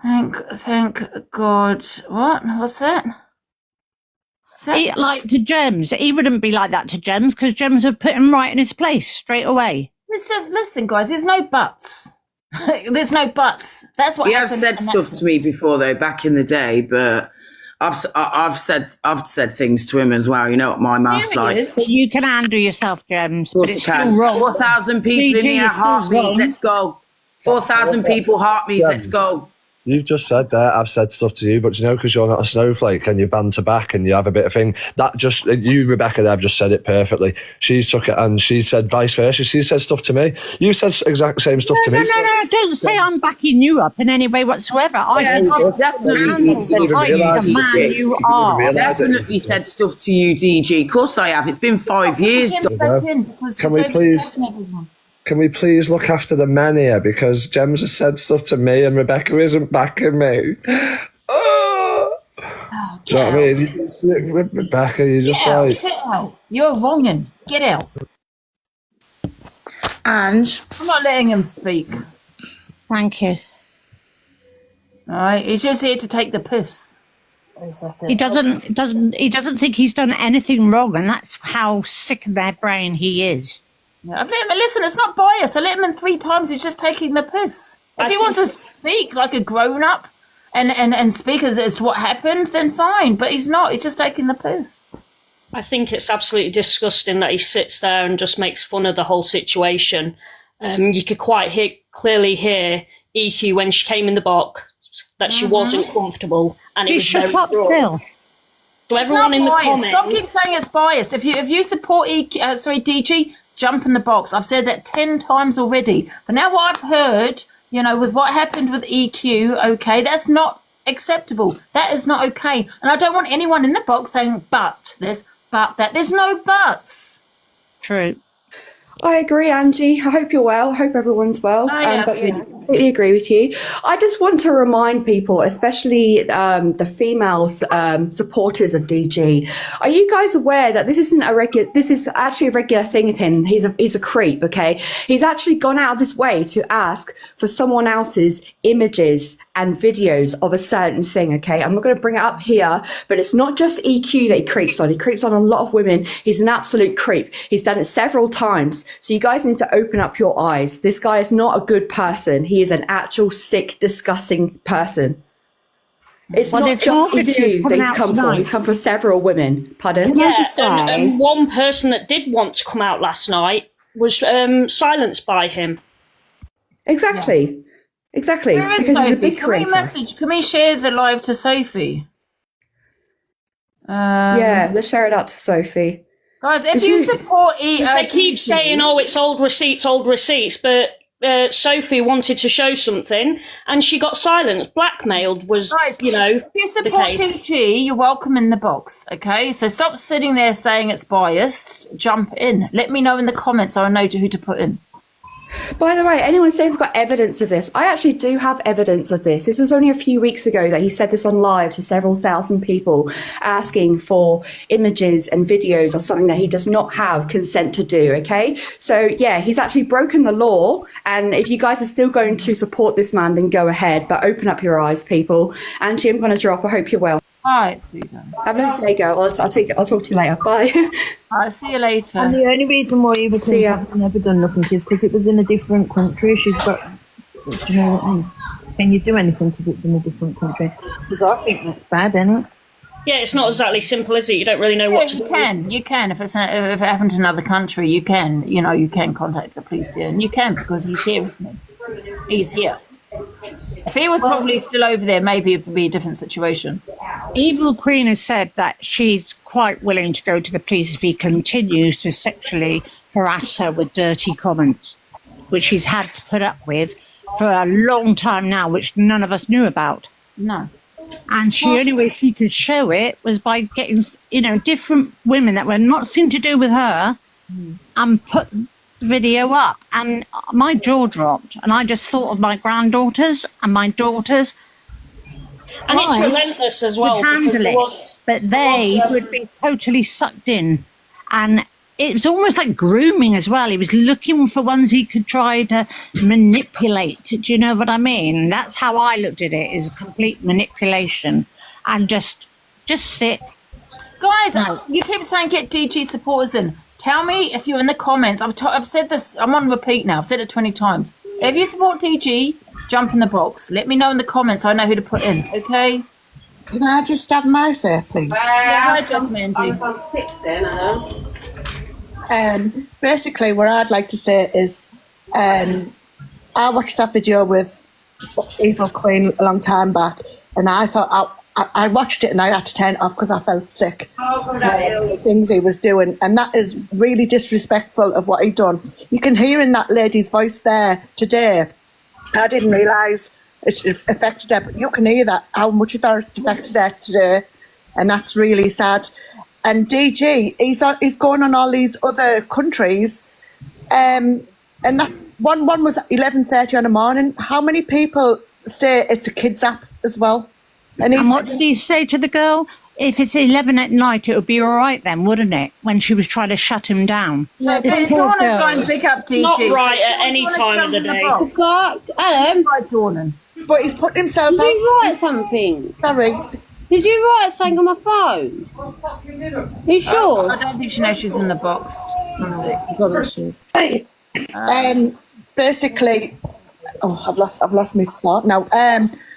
Thank God. What? What's that? Like to Gems. He wouldn't be like that to Gems because Gems would put him right in his place straight away. It's just, listen, guys, there's no buts. There's no buts. That's what he has said stuff to me before, though, back in the day, but I've said things to him as well. You know what my mouth's like. So you can handle yourself, Gems. Of course, it's still wrong. 4,000 people in here, heartbeats. Let's go. 4,000 people, heartbeats. Let's go. You've just said that I've said stuff to you, but you know, because you're not a snowflake and you banter back and you have a bit of thing, that just, you, Rebecca, there have just said it perfectly. She took it and she said vice versa. She said stuff to me. You said exact same stuff to me. No, don't say I'm backing you up in any way whatsoever. I've definitely said stuff to you, DG. Of course I have. It's been 5 years. Can we please look after the men here? Because Gems has said stuff to me and Rebecca isn't backing me. Oh. Do you know what I mean? With Rebecca, you're just like... Get out. You're wronging. Get out. And I'm not letting him speak. Thank you. All right, he's just here to take the piss. He doesn't think he's done anything wrong, and that's how sick in their brain he is. Yeah, I've let him, listen, it's not bias. I let him in 3 times. He's just taking the piss. If he wants to speak like a grown-up and speak as to what happened, then fine. But he's not. He's just taking the piss. I think it's absolutely disgusting that he sits there and just makes fun of the whole situation. You could quite clearly hear EQ when she came in the box that she wasn't comfortable, and it was very still. So everyone in the comments, stop keep saying it's biased. If you support DG, jump in the box. I've said that 10 times already. But now what I've heard, you know, with what happened with EQ, okay, that's not acceptable. That is not okay. And I don't want anyone in the box saying, but this, but that. There's no buts. True. I agree, Angie. I hope you're well. I hope everyone's well. I completely agree with you. I just want to remind people, especially the female supporters of DG, are you guys aware that this is actually a regular thing with him? He's a creep, okay? He's actually gone out of his way to ask for someone else's images and videos of a certain thing, okay? I'm not going to bring it up here, but it's not just EQ that he creeps on. He creeps on a lot of women. He's an absolute creep. He's done it several times. So you guys need to open up your eyes. This guy is not a good person. He is an actual sick, disgusting person. It's not just EQ that he's come for. He's come for several women. Pardon? Yeah, and one person that did want to come out last night was silenced by him. Exactly. Yeah. Exactly. Because he's a big creator. Can we share the live to Sophie? Yeah, let's share it out to Sophie. Guys, if you support they keep saying, oh, it's old receipts, but Sophie wanted to show something and she got silenced, blackmailed If you support DG, you're welcome in the box, okay? So stop sitting there saying it's biased. Jump in. Let me know in the comments so I know who to put in. By the way, anyone saying we've got evidence of this? I actually do have evidence of this. This was only a few weeks ago that he said this on live to several thousand people asking for images and videos of something that he does not have consent to do, okay? So, yeah, he's actually broken the law. And if you guys are still going to support this man, then go ahead. But open up your eyes, people. Angie, I'm going to drop. I hope you're well. All right, sweetheart. Have a lovely day, girl. I'll talk to you later. Bye. All right, see you later. And the only reason why Eva has never done nothing is because it was in a different country. She's got, do you know what I mean? Can you do anything if it's in a different country? Because I think that's bad, isn't it? Yeah, it's not exactly simple, is it? You don't really know what to do. You can. If it happened in another country, you can. You know, you can contact the police here, and you can because he's here with me. He's here. If he was probably still over there, maybe it would be a different situation. Evil Queen has said that she's quite willing to go to the police if he continues to sexually harass her with dirty comments, which she's had to put up with for a long time now, which none of us knew about. No. And the only way she could show it was by getting, different women that were nothing to do with her and put video up, and my jaw dropped, and I just thought of my granddaughters and my daughters, and it's relentless as well. Handle it, but they would be totally sucked in, and it was almost like grooming as well. He was looking for ones he could try to manipulate. Do you know what I mean? That's how I looked at it, is complete manipulation. And just sit. Guys, you keep saying get DG supporters in. Tell me if you're in the comments. I've said this. I'm on repeat now. I've said it 20 times. If you support DG, jump in the box. Let me know in the comments so I know who to put in. Okay? Can I just have my say, please? Yeah, hi, Jasmine. Basically, what I'd like to say is, I watched that video with Evil Queen a long time back, and I thought I watched it and I had to turn it off because I felt sick. The things he was doing, and that is really disrespectful of what he done. You can hear in that lady's voice there today. I didn't realise it affected her, but you can hear that how much it affected her today, and that's really sad. And DG, he's going on all these other countries, and that one was at 11:30 in the morning. How many people say it's a kids app as well? And what did he say to the girl? If it's 11 at night, it would be all right then, wouldn't it? When she was trying to shut him down. Yeah, Dawn is going to pick up DG. Not right at any time of the day. Adam, Dawn. But he's put himself did out. you write something? Sorry. Did you write something on my phone? Are you sure? I don't think she knows she's in the box. One sec. I don't know she is. Basically, I've lost my thought now.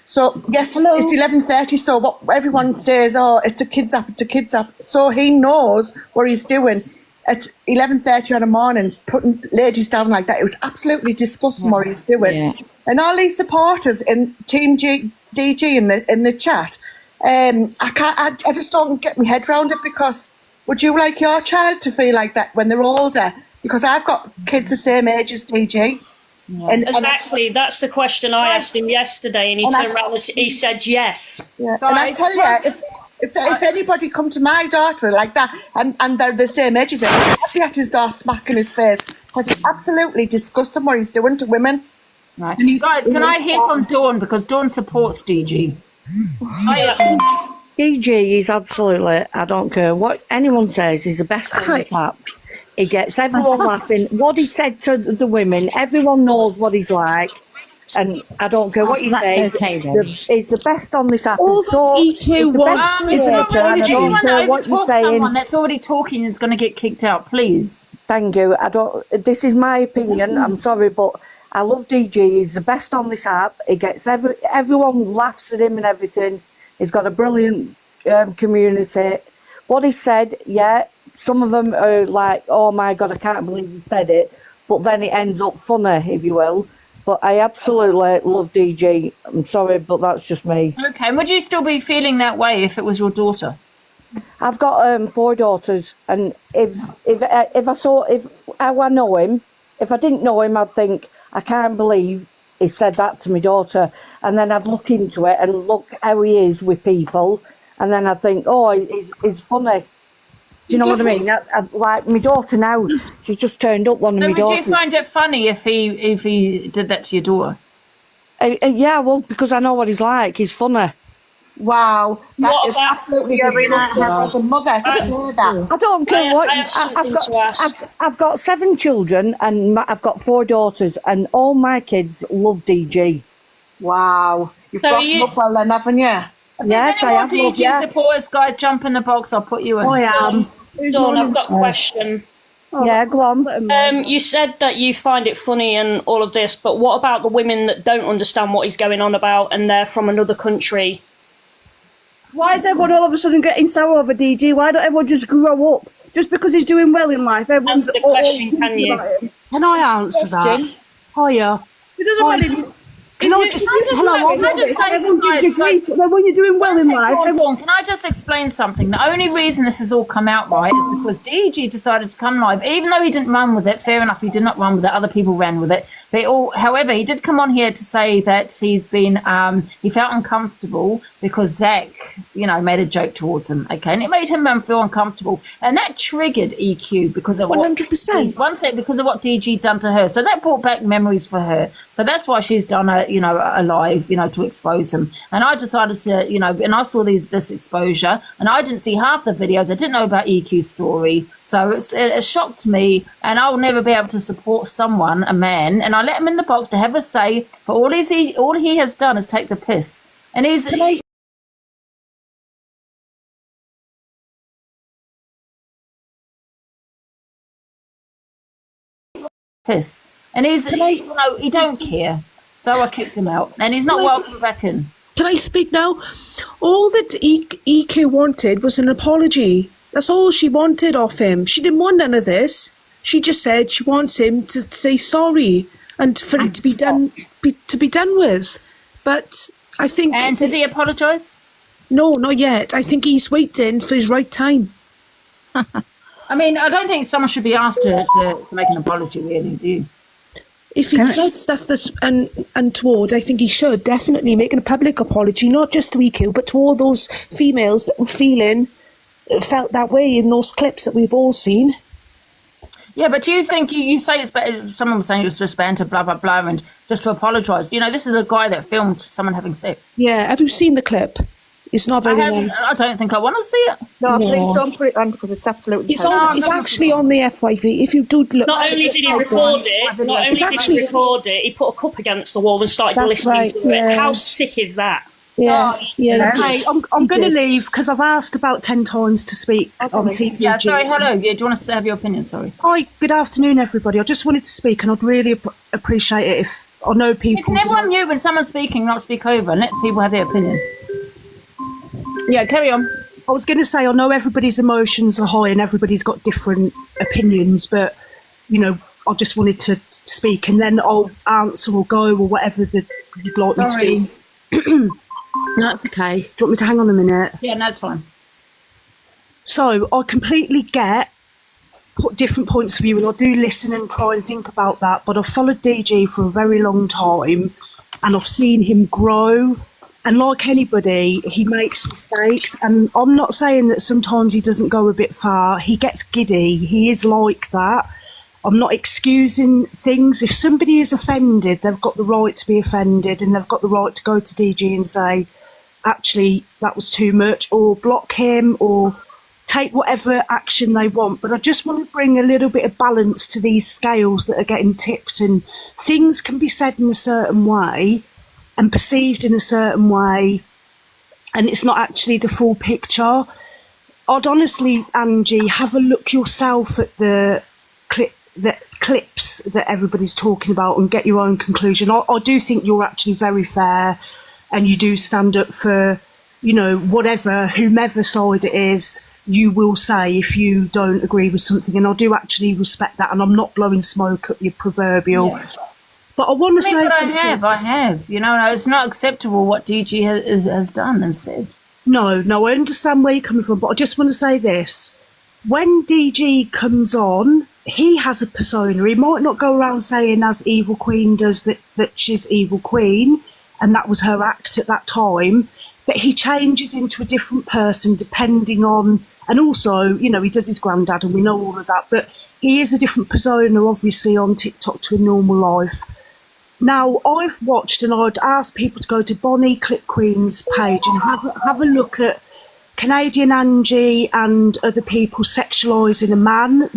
So yes, it's 11:30. So what everyone says, it's a kids app, it's a kids app. So he knows what he's doing. At 11:30 in the morning, putting ladies down like that. It was absolutely disgusting what he's doing. Yeah. And all these supporters in Team DG in the chat, I just don't get my head around it, because would you like your child to feel like that when they're older? Because I've got kids the same age as DG. Yeah. Exactly, that's the question I asked him yesterday, and he turned around and he said yes. Yeah. And I tell you, if anybody come to my daughter like that and they're the same age as him, I'd be at his door smacking his face, because it's absolutely disgusting what he's doing to women. Right. Guys, can I hear from Dawn, because Dawn supports DG? DG is absolutely, I don't care what anyone says, he's the best on the tap. He gets everyone laughing. What he said to the women, everyone knows what he's like. And I don't care what you say, he's the best on this app. All that EQ wants is an apology. Anyone overtalk someone that's already talking is going to get kicked out, please. Thank you. This is my opinion, I'm sorry, but I love DG. He's the best on this app. He gets everyone laughs at him and everything. He's got a brilliant community. What he said, some of them are like, oh my God, I can't believe he said it. But then it ends up funny, if you will. But I absolutely love DG. I'm sorry, but that's just me. Okay, would you still be feeling that way if it was your daughter? I've got 4 daughters, and if I know him, if I didn't know him, I'd think, I can't believe he said that to my daughter. And then I'd look into it and look how he is with people, and then I'd think, oh, he's funny. Do you know what I mean? Like my daughter now, she's just turned up one of my daughters. Would you find it funny if he did that to your daughter? Yeah, well, because I know what he's like. He's funny. Wow, that is absolutely disgusting as a mother to say that. I don't care what. I've got 7 children and I've got 4 daughters, and all my kids love DG. Wow, you've brought them up well then, haven't you? Yes, I have. DG supporters, guys, jump in the box. I'll put you in. I am. Dawn, I've got a question. Yeah, go on. You said that you find it funny and all of this, but what about the women that don't understand what he's going on about and they're from another country? Why is everyone all of a sudden getting sour over DG? Why don't everyone just grow up? Just because he's doing well in life, everyone's Answer the question, can you? Can I answer that? Hiya. It doesn't matter. Can I just say something, guys? When you're doing well in life, can I just explain something? The only reason this has all come out right is because DG decided to come live, even though he didn't run with it. Fair enough, he did not run with it. Other people ran with it. However, he did come on here to say that he felt uncomfortable because Zach, made a joke towards him. Okay, and it made him feel uncomfortable, and that triggered EQ because of 100%. One thing because of what DG done to her. So that brought back memories for her. So that's why she's done a live, to expose him. And I decided to, and I saw this exposure, and I didn't see half the videos. I didn't know about EQ's story. So it shocked me, and I'll never be able to support someone, a man, and I let him in the box to have a say, but all he has done is take the piss. And he's... piss. And he don't care. So I kicked him out. And he's not welcome back in. Can I speak now? All that EQ wanted was an apology. That's all she wanted off him. She didn't want none of this. She just said she wants him to say sorry and for it to be done with. But I think... And did he apologise? No, not yet. I think he's waiting for his right time. I mean, I don't think someone should be asked to make an apology, really, do you? If he said stuff that's untoward, I think he should definitely make a public apology, not just to EQ, but to all those females that were felt that way in those clips that we've all seen. Yeah, but do you think you say it's better? Someone was saying it was just banter, blah blah blah, and just to apologise. This is a guy that filmed someone having sex. Yeah, have you seen the clip? It's not very nice. I don't think I want to see it. No, please don't put it on because it's absolutely. It's actually on the FYV. If you do look. Not only did he record it, he put a cup against the wall and started listening to it. How sick is that? Yeah, Hey, I'm going to leave because I've asked about 10 times to speak on TDG. Yeah, sorry, hello. Yeah, do you want to have your opinion? Sorry. Hi, good afternoon, everybody. I just wanted to speak, and I'd really appreciate it if I know people. You can never unmute when someone's speaking, not speak over, and let people have their opinion. Yeah, carry on. I was going to say, I know everybody's emotions are high and everybody's got different opinions, but, I just wanted to speak, and then I'll answer or go or whatever you'd like me to do. No, that's okay. Do you want me to hang on a minute? Yeah, no, it's fine. So I completely get different points of view, and I do listen and try and think about that, but I've followed DG for a very long time, and I've seen him grow. And like anybody, he makes mistakes. And I'm not saying that sometimes he doesn't go a bit far. He gets giddy. He is like that. I'm not excusing things. If somebody is offended, they've got the right to be offended, and they've got the right to go to DG and say, actually, that was too much, or block him, or take whatever action they want. But I just want to bring a little bit of balance to these scales that are getting tipped, and things can be said in a certain way and perceived in a certain way, and it's not actually the full picture. I'd honestly, Angie, have a look yourself at the clips that everybody's talking about and get your own conclusion. I do think you're actually very fair, and you do stand up for, whatever, whomever side it is, you will say if you don't agree with something, and I do actually respect that, and I'm not blowing smoke at your proverbial. Yeah. But I want to say something. I have. It's not acceptable what DG has done and said. No, I understand where you're coming from, but I just want to say this. When DG comes on, he has a persona. He might not go around saying, as Evil Queen does, that she's Evil Queen, and that was her act at that time, but he changes into a different person depending on, and also, he does his granddad, and we know all of that, but he is a different persona, obviously, on TikTok to a normal life. Now, I've watched, and I'd ask people to go to Bonnie Clip Queen's page and have a look at Canadian Angie and other people sexualising a man.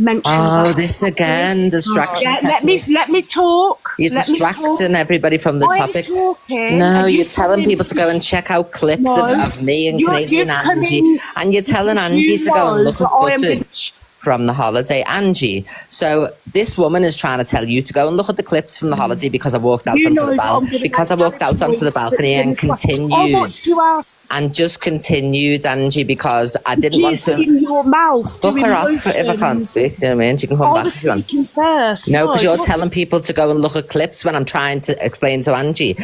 This again, distraction. Yeah, let me talk. You're distracting everybody from the topic. No, you're telling people to go and check out clips of me and Canadian Angie, and you're telling Angie to go and look at footage from the holiday. Angie, so this woman is trying to tell you to go and look at the clips from the holiday because I walked out onto the balcony and continued, Angie, because I didn't want to. In your mouth. Fuck her off if I can't speak. You know what I mean? She can come back if you want. First. No, because you're telling people to go and look at clips when I'm trying to explain to Angie.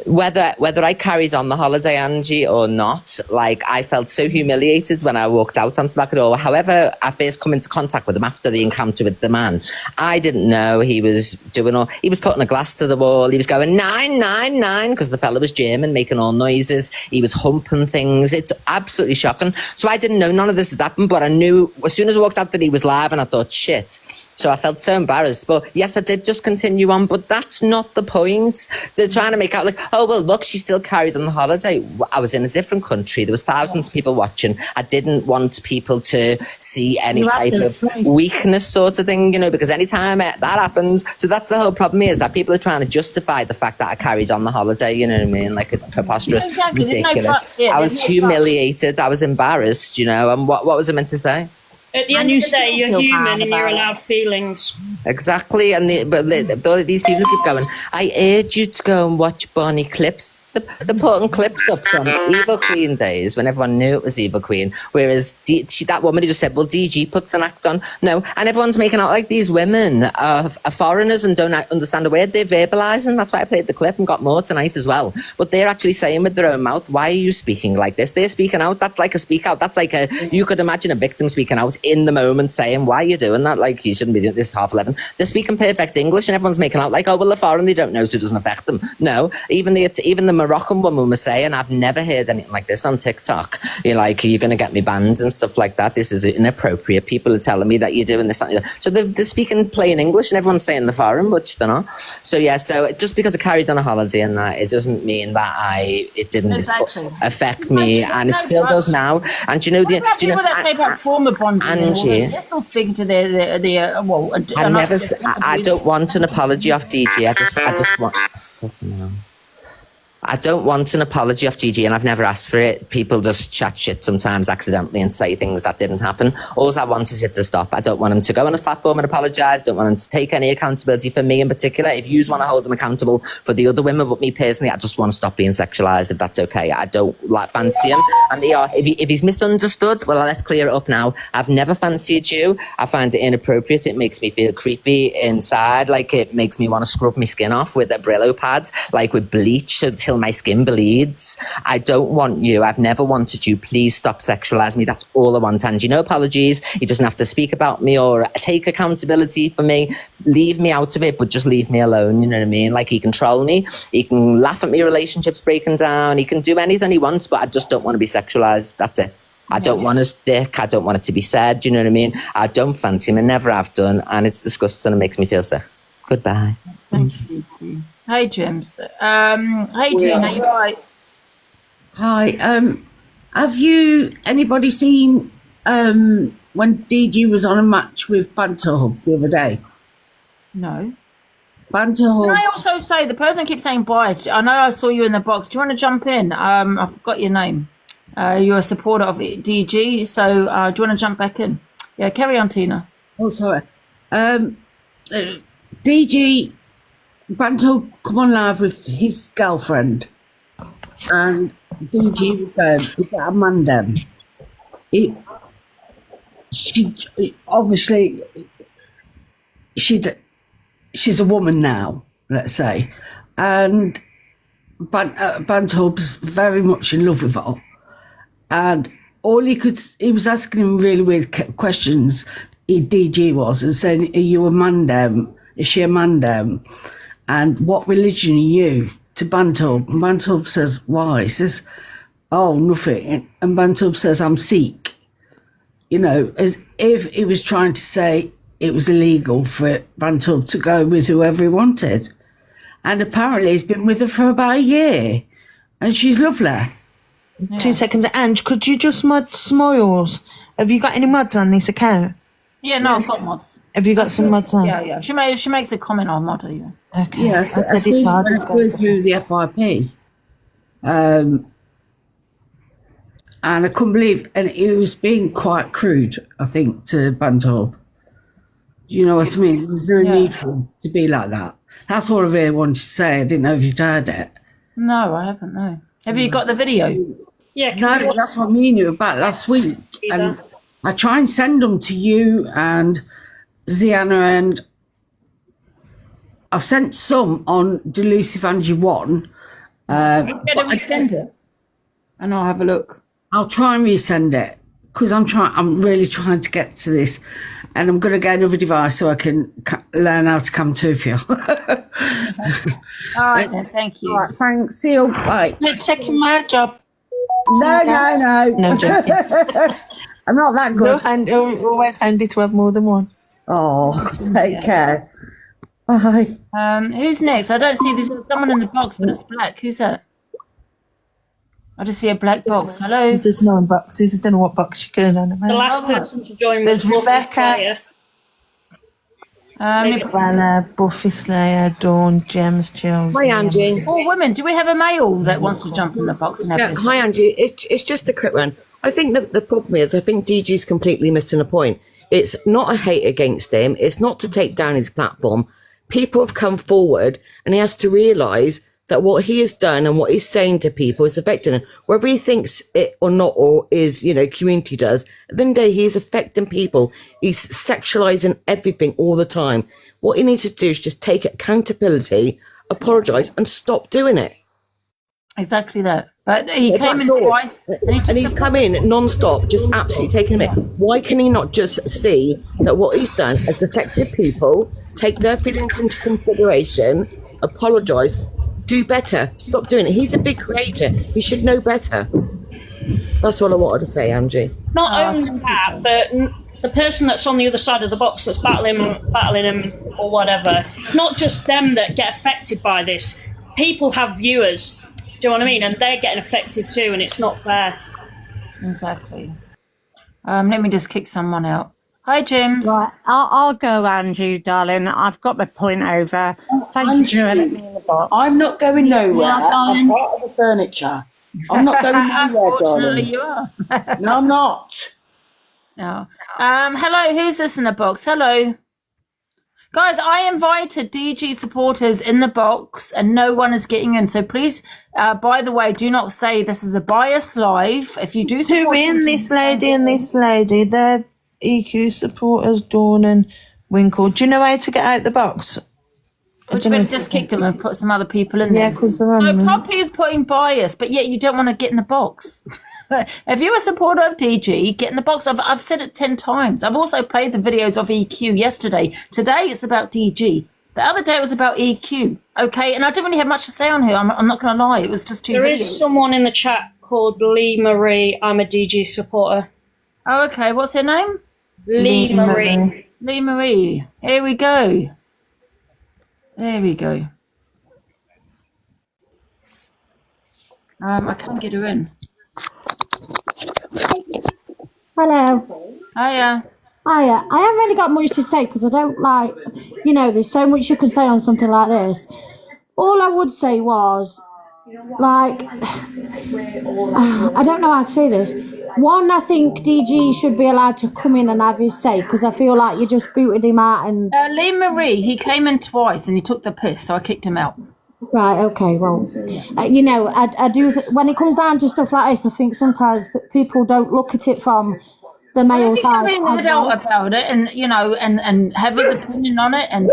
Whether I carried on the holiday, Angie, or not, I felt so humiliated when I walked out onto the back door. However, I first come into contact with him after the encounter with the man. I didn't know he was he was putting a glass to the wall. He was going 999 because the fella was German, making all noises. He was humping things. It's absolutely shocking. So I didn't know none of this had happened, but I knew as soon as I walked out that he was live, and I thought, shit. So I felt so embarrassed. But yes, I did just continue on. But that's not the point. They're trying to make out like, oh, well, look, she still carries on the holiday. I was in a different country. There was thousands of people watching. I didn't want people to see any type of weakness sort of thing, you know, because anytime that happens, so that's the whole problem is that people are trying to justify the fact that I carried on the holiday, you know what I mean? Like, it's preposterous, ridiculous. I was humiliated. I was embarrassed, you know, and what was I meant to say? At the end of the day, you're human and you're allowed feelings. Exactly, and these people keep going, I urge you to go and watch Bonnie clips. They're putting clips up from Evil Queen days when everyone knew it was Evil Queen, whereas that woman who just said, well, DG puts an act on. No, and everyone's making out like these women are foreigners and don't understand a word. They're verbalising. That's why I played the clip and got more tonight as well. But they're actually saying with their own mouth, why are you speaking like this? They're speaking out. That's like a speak out. That's like you could imagine a victim speaking out in the moment saying, why are you doing that? Like, you shouldn't be doing this 11:30. They're speaking perfect English and everyone's making out like, oh, well, they're foreign, they don't know, so it doesn't affect them. No, even the Moroccan woman was saying, I've never heard anything like this on TikTok. You're like, you're going to get me banned and stuff like that. This is inappropriate. People are telling me that you're doing this. So they're speaking plain English and everyone's saying they're foreign, which they're not. So yeah, so just because I carried on a holiday and that, it doesn't mean that it didn't affect me, and it still does now. And do you know people that say about trauma bonding, Angie, they're still speaking to their I don't want an apology off DG. I just want. I don't want an apology off DG, and I've never asked for it. People just chat shit sometimes accidentally and say things that didn't happen. All I want is it to stop. I don't want him to go on a platform and apologise. Don't want him to take any accountability for me in particular. If you want to hold him accountable for the other women, but me personally, I just want to stop being sexualised, if that's okay. I don't fancy him. And if he's misunderstood, well, let's clear it up now. I've never fancied you. I find it inappropriate. It makes me feel creepy inside. Like, it makes me want to scrub my skin off with a Brillo pad, like with bleach, until my skin bleeds. I don't want you. I've never wanted you. Please stop sexualising me. That's all I want, Angie. No apologies. He doesn't have to speak about me or take accountability for me. Leave me out of it, but just leave me alone. You know what I mean? Like, he can troll me. He can laugh at me relationships breaking down. He can do anything he wants, but I just don't want to be sexualised. That's it. I don't want his dick. I don't want it to be said. Do you know what I mean? I don't fancy him. I never have done. And it's disgusting. It makes me feel sick. Goodbye. Thank you. Hey, James. Hey, Tina, you all right? Hi. Have you anybody seen when DG was on a match with Banter Hub the other day? No. Banter Hub. Can I also say, the person keeps saying biased. I know I saw you in the box. Do you want to jump in? I forgot your name. You're a supporter of DG, so do you want to jump back in? Yeah, carry on, Tina. Oh, sorry. DG, Banter come on live with his girlfriend, and DG was going, is that a mandem? She's a woman now, let's say, and Banter's very much in love with her, and he was asking him really weird questions. DG was, and saying, "Are you a mandem? Is she a mandem? And what religion are you?" To Bantub. And Bantub says, "Why?" He says, "Oh, nothing." And Bantub says, "I'm Sikh." You know, as if he was trying to say it was illegal for Bantub to go with whoever he wanted. And apparently he's been with her for about a year. And she's lovely. Yeah. 2 seconds. Ange, could you just mod Smiles? Have you got any mods on this account? Yeah, no, I've got mods. Have you got some mods on? Yeah. She makes a comment on mod, yeah. Okay. Yes, I see going through the FYP. And I couldn't believe, and it was being quite crude, I think, to Bantub. You know what I mean? There's no need for him to be like that. That's all I really wanted to say. I didn't know if you'd heard it. No, I haven't, no. Have you got the video? Yeah. No, that's what me knew about last week. And I try and send them to you and Ziana, and I've sent some on Delusive Angie 1. Resend it, and I'll have a look. I'll try and resend it because I'm really trying to get to this, and I'm going to get another device so I can learn how to come to you. All right, then. Thank you. All right, thanks. See you. Bye. You're taking my job. No. No joking. I'm not that good. So always handy to have more than one. Oh, take care. Bye. Who's next? I don't see. There's someone in the box, but it's black. Who's that? I just see a black box. Hello. There's no boxes. I don't know what box you're going on about. The last person to join There's was Rebecca. Buffy Slayer, Dawn, Gems, Chills. Hi, Angie. Oh, women. Do we have a male that wants to jump in the box and have Yeah, this? hi, Angie. It's just a quick one. I think the problem is, I think DG's completely missing a point. It's not a hate against him. It's not to take down his platform. People have come forward and he has to realise that what he has done and what he's saying to people is affecting him. Whether he thinks it or not, or is, community does, at the end of the day, he's affecting people. He's sexualising everything all the time. What he needs to do is just take accountability, apologise and stop doing it. Exactly that. But he came in That's all. twice. And he's come in non-stop, just absolutely taking him in. Why can he not just see that what he's done has affected people, take their feelings into consideration, apologise, do better, stop doing it. He's a big creator. He should know better. That's all I wanted to say, Angie. Not only that, but the person that's on the other side of the box that's battling him or whatever, it's not just them that get affected by this. People have viewers. Do you know what I mean? And they're getting affected too, and it's not fair. Exactly. Let me just kick someone out. Hi, James. Right, I'll go, Angie, darling. I've got my point over. Thank you for letting me in the box. I'm not going nowhere. Yeah, I'm part of the furniture. I'm not going nowhere, Unfortunately, darling. you are. No, I'm not. No. Hello, who's this in the box? Hello. Guys, I invited DG supporters in the box and no one is getting in. So please, by the way, do not say this is a bias live. If you do Two support in, this lady and this lady. They're EQ supporters, Dawn and Winkle. Do you know how to get out the box? Would you better just kick them and put some other people in there? Yeah, because they're on So me. Poppy is putting bias, but yet you don't want to get in the box. If you're a supporter of DG, get in the box. I've said it 10 times. I've also played the videos of EQ yesterday. Today it's about DG. The other day it was about EQ. Okay, and I didn't really have much to say on here. I'm not going to lie. It was just two There videos. is someone in the chat called Lee Marie. I'm a DG supporter. Oh, okay. What's her name? Lee Marie. Lee Marie. Here we go. There we go. I can't get her in. Hello. Hiya. Hiya. I haven't really got much to say because I don't like, there's so much you can say on something like this. All I would say was, I don't know how to say this. One, I think DG should be allowed to come in and have his say because I feel like you just booted him out and... Lee Marie, he came in twice and he took the piss, so I kicked him out. Right, okay, well, I do, when it comes down to stuff like this, I think sometimes people don't look at it from the male side. If he can be adult about it and, and have his opinion on it and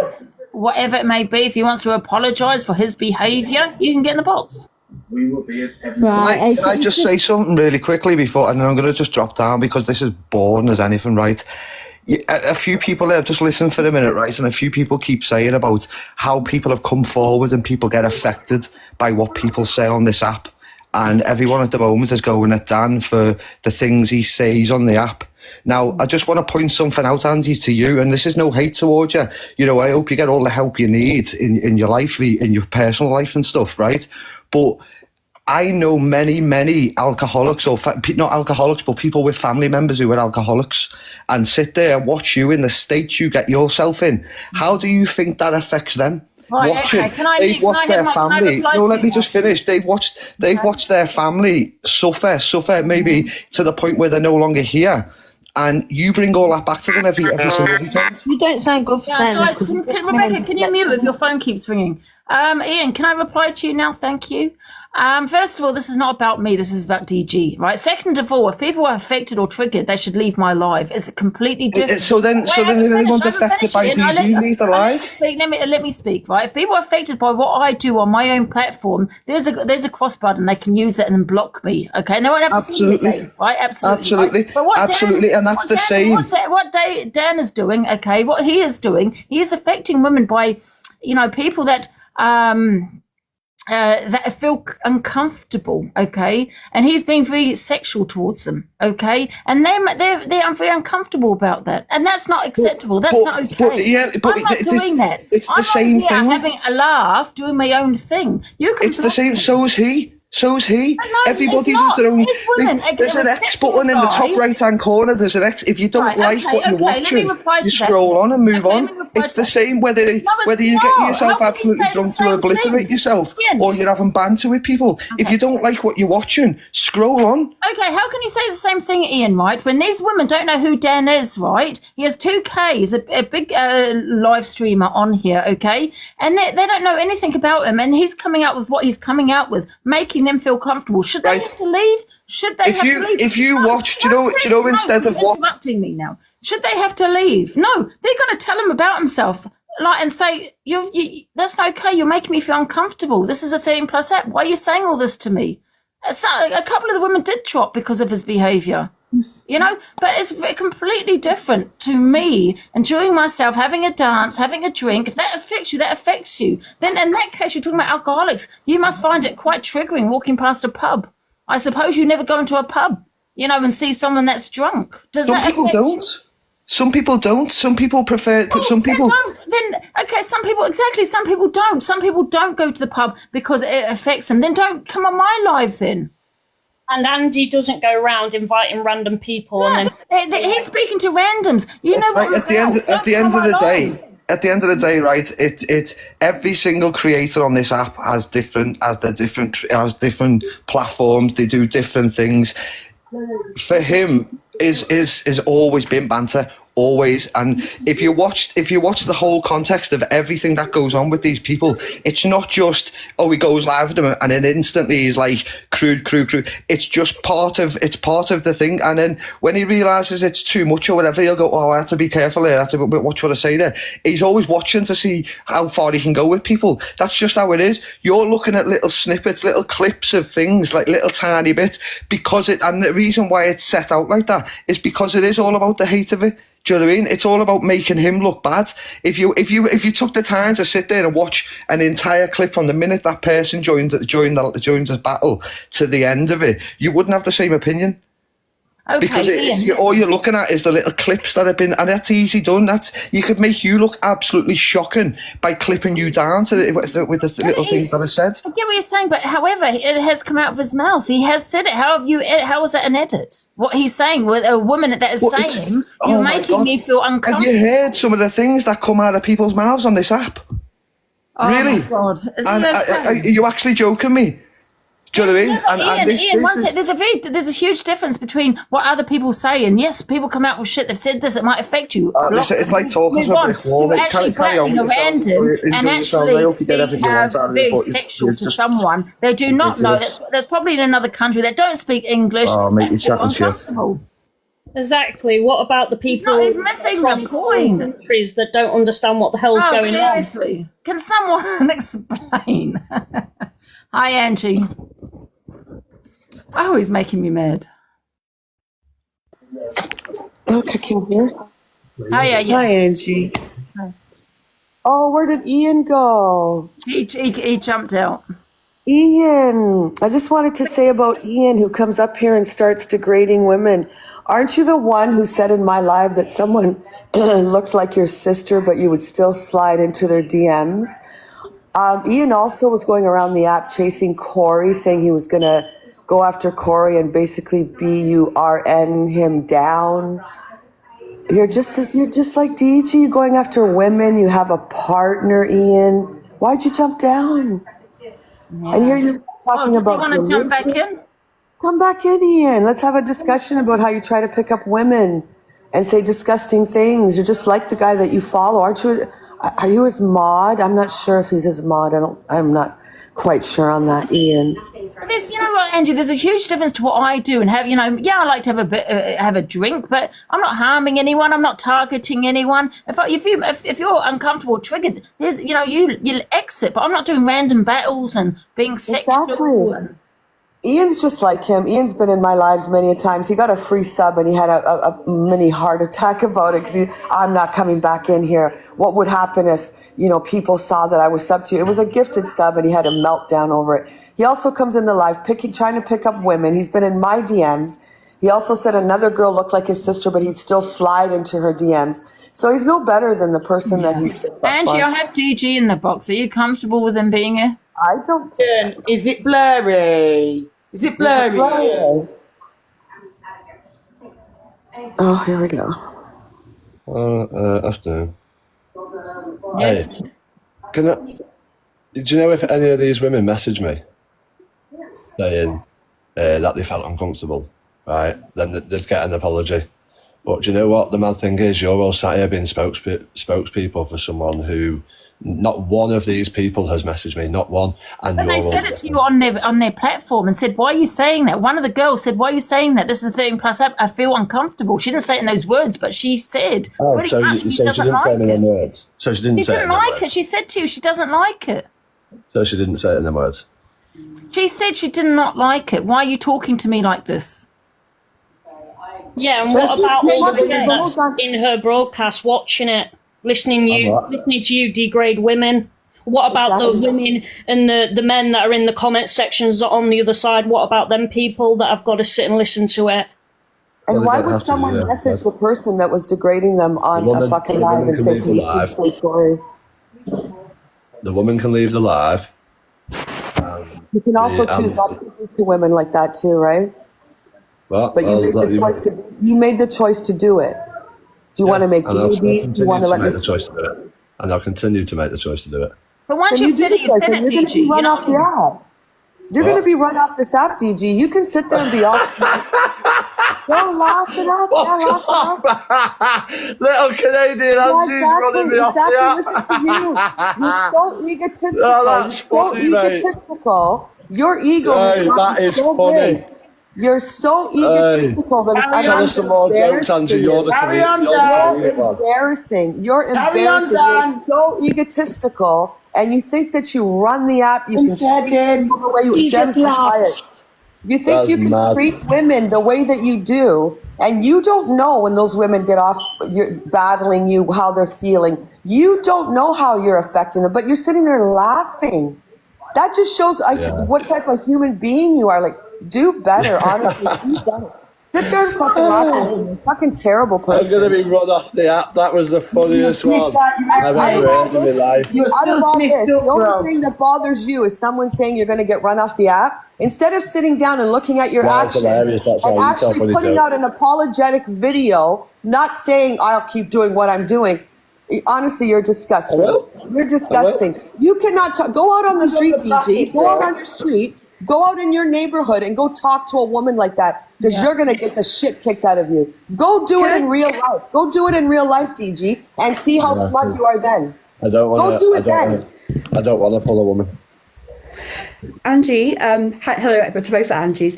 whatever it may be, if he wants to apologise for his behaviour, you can get in the box. Right. Can I just say something really quickly before, and then I'm going to just drop down because this is boring as anything, right? A few people have just listened for a minute, right? And a few people keep saying about how people have come forward and people get affected by what people say on this app. And everyone at the moment is going at Dan for the things he says on the app. Now, I just want to point something out, Angie, to you, and this is no hate towards you. I hope you get all the help you need in your life, in your personal life and stuff, right? But I know many alcoholics, or not alcoholics, but people with family members who are alcoholics, and sit there and watch you in the state you get yourself in. How do you think that affects them? Right, Watching, okay. they've watched their family. No, let me just finish. They've watched their family suffer, maybe to the point where they're no longer here. And you bring all that back to them every single weekend. You don't sound good for saying that. Rebecca, can you mute if your phone keeps ringing? Ian, can I reply to you now? Thank you. First of all, this is not about me. This is about DG, right? Second of all, if people are affected or triggered, they should leave my live. It's completely different. So then if anyone's affected by DG, leave the live. Let me speak, right? If people are affected by what I do on my own platform, there's a cross button. They can use it and then block me. Okay, no one have to see me again, right? Absolutely. Right? But And that's the same. What Dan is doing, okay, what he is doing, he is affecting women by, people that that feel uncomfortable, okay, and he's being very sexual towards them, okay, and they're very uncomfortable about that, and that's not acceptable. That's not okay. I'm not doing that. It's the I'm same here thing. having a laugh, doing my own thing. You can. It's the same. So is he. Everybody's it's their own. not. It's women. There's an X button in the top right hand corner. There's an X. If you don't like what you're watching, you scroll on and move on. It's the same whether you get yourself absolutely drunk to obliterate yourself or you're having banter with people. If you don't like what you're watching, scroll on. Okay, how can you say the same thing, Ian, right? When these women don't know who Dan is, right? He has 2K, he's a big live streamer on here, okay? And they don't know anything about him, and he's coming out with what he's coming out with, making them feel comfortable. Should they have to leave? Should they have to leave? If you watch, do you know instead of what... interrupting me now. Should they have to leave? No, they're going to tell him about himself. And say, that's not okay. You're making me feel uncomfortable. This is a 13+ app. Why are you saying all this to me? So, a couple of the women did drop because of his behaviour, but it's completely different to me enjoying myself, having a dance, having a drink. If that affects you, that affects you. Then in that case, you're talking about alcoholics. You must find it quite triggering walking past a pub. I suppose you never go into a pub, and see someone that's drunk. Some people don't. Some people don't. Some people prefer. Some people don't. Then okay, some people exactly. Some people don't. Some people don't go to the pub because it affects them. Then don't come on my live then. And Andy doesn't go around inviting random people. Yeah, and then he's speaking to randoms. You know what? At the end of the day, right? It's every single creator on this app has different platforms. They do different things. For him, is always been banter, always. And if you watch the whole context of everything that goes on with these people, it's not just he goes live with them and then instantly he's like crude. It's just part of the thing. And then when he realizes it's too much or whatever, he'll go, I have to be careful here. I have to watch what I say there. He's always watching to see how far he can go with people. That's just how it is. You're looking at little snippets, little clips of things, like little tiny bits, and the reason why it's set out like that is because it is all about the hate of it. Do you know what I mean? It's all about making him look bad. If you took the time to sit there and watch an entire clip from the minute that person joins the battle to the end of it, you wouldn't have the same opinion. Okay, because all you're looking at is the little clips that have been, and that's easy done. You could make you look absolutely shocking by clipping you down with the little things that are said. I get what you're saying, but however, it has come out of his mouth. He has said it. How is that an edit? What he's saying with a woman that is saying, you're making me feel uncomfortable. Have you heard some of the things that come out of people's mouths on this app? Oh really? My God. Are you actually joking me? Do you know what I mean? Ian, there's a huge difference between what other people say, and yes, people come out with shit. They've said this, it might affect you. It's like talking to a brick wall. Carry on with yourself. And actually, I hope you get everything you want out of it. Very sexual to someone they do not know. That's probably in another country that don't speak English. Oh, mate, you're chatting shit. Exactly. What about the people he's missing the point. Countries that don't understand what the hell's going seriously. on? Can someone explain? Hi, Angie. Oh, he's making me mad. Okay, can you hear? Hi, Hi, Angie. Hi. Oh, where did Ian go? He jumped out. Ian, I just wanted to say about Ian who comes up here and starts degrading women. Aren't you the one who said in my live that someone looks like your sister, but you would still slide into their DMs? Ian also was going around the app chasing Corey, saying he was going to go after Corey and basically BURN him down. You're just like DG. You're going after women. You have a partner, Ian. Why'd you jump down? Yeah. And here you're talking about. Do you want to jump back in? Come back in, Ian. Let's have a discussion about how you try to pick up women and say disgusting things. You're just like the guy that you follow, aren't you? Are you his mod? I'm not sure if he's his mod. I'm not quite sure on that, Ian. There's, you know what, Angie, there's a huge difference to what I do and have, I like to have a drink, but I'm not harming anyone. I'm not targeting anyone. If you're uncomfortable, triggered, there's, you exit, but I'm not doing random battles and being sexual. Ian's just like him. Ian's been in my lives many a times. He got a free sub and he had a mini heart attack about it because I'm not coming back in here. What would happen if, people saw that I was sub to you? It was a gifted sub and he had a meltdown over it. He also comes in the live trying to pick up women. He's been in my DMs. He also said another girl looked like his sister, but he'd still slide into her DMs. So he's no better than the person that he stood up Angie, for. I have DG in the box. Are you comfortable with him being here? I don't. Is it blurry? Is it blurry? Oh, here we go. Afternoon. Yes. Hey, do you know if any of these women message me saying that they felt uncomfortable, right? Then they'd get an apology. But do you know what the mad thing is? You're all sat here being spokespeople for someone who not one of these people has messaged me, not one. And But they said it to you on their platform and said, why are you saying that? One of the girls said, why are you saying that? This is 13 plus up. I feel uncomfortable. She didn't say it in those words, but she said pretty so much she she doesn't didn't say it like in them it. words. So she didn't She say it in didn't them like words. it. She said to you she doesn't like it. So she didn't say it in them words. She said she did not like it. Why are you talking to me like this? Yeah, and what about all the women that's in her broadcast watching it, listening to you degrade women? What about those women and the men that are in the comment sections on the other side? What about them people that have got to sit and listen to it? And why would someone message the person that was degrading them on a fucking live and say, can you please say sorry? The woman can leave the live. You can also choose not to speak to women like that too, right? But you made the choice to do it. Do you want to make babies? Do you want to let make the choice to do it? And I'll continue to make the choice to do it. But once you've said it, you said it, DG. You're going to be run off the app. You're going to be run off this app, DG. You can sit there and be all... Don't laugh it up. Little Canadian Angie's running me off the app. Listen to you. You're so egotistical. Oh, that's funny, egotistical. Your ego that is so funny. big. You're so egotistical that it's tell us some more jokes, Angie. You're the embarrassing. You're embarrassing. You're so egotistical, and you think that you run the app. You can treat people the way you just You think you can treat women the way that you do, and you don't know when those women get off battling you, how they're feeling. You don't know how you're affecting them, but you're sitting there laughing. That just shows what type of human being you are. Like, do better, honestly. Do better. Sit there and fucking laugh. You're a fucking terrible person. I'm going to be run off the app. That was the funniest one I've ever heard in my life. The only thing that bothers you is someone saying you're going to get run off the app. Instead of sitting down and looking at your action and actually putting out an apologetic video, not saying I'll keep doing what I'm doing. Honestly, you're disgusting. You're disgusting. You cannot go out on the street, DG. Go out on your street. Go out in your neighborhood and go talk to a woman like that because you're going to get the shit kicked out of you. Go do it in real life. Go do it in real life, DG, and see how smug you are then. I don't want Go do it then. I don't want to pull a woman. Angie, hello to both Angies.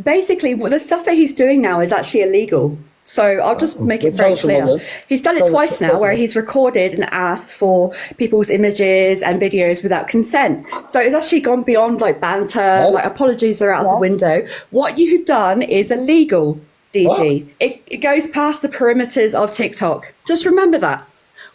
Basically, the stuff that he's doing now is actually illegal. So I'll just make it very clear. He's done it twice now where he's recorded and asked for people's images and videos without consent. So it's actually gone beyond like banter, like apologies are out of the window. What you've done is illegal, DG. It goes past the perimeters of TikTok. Just remember that.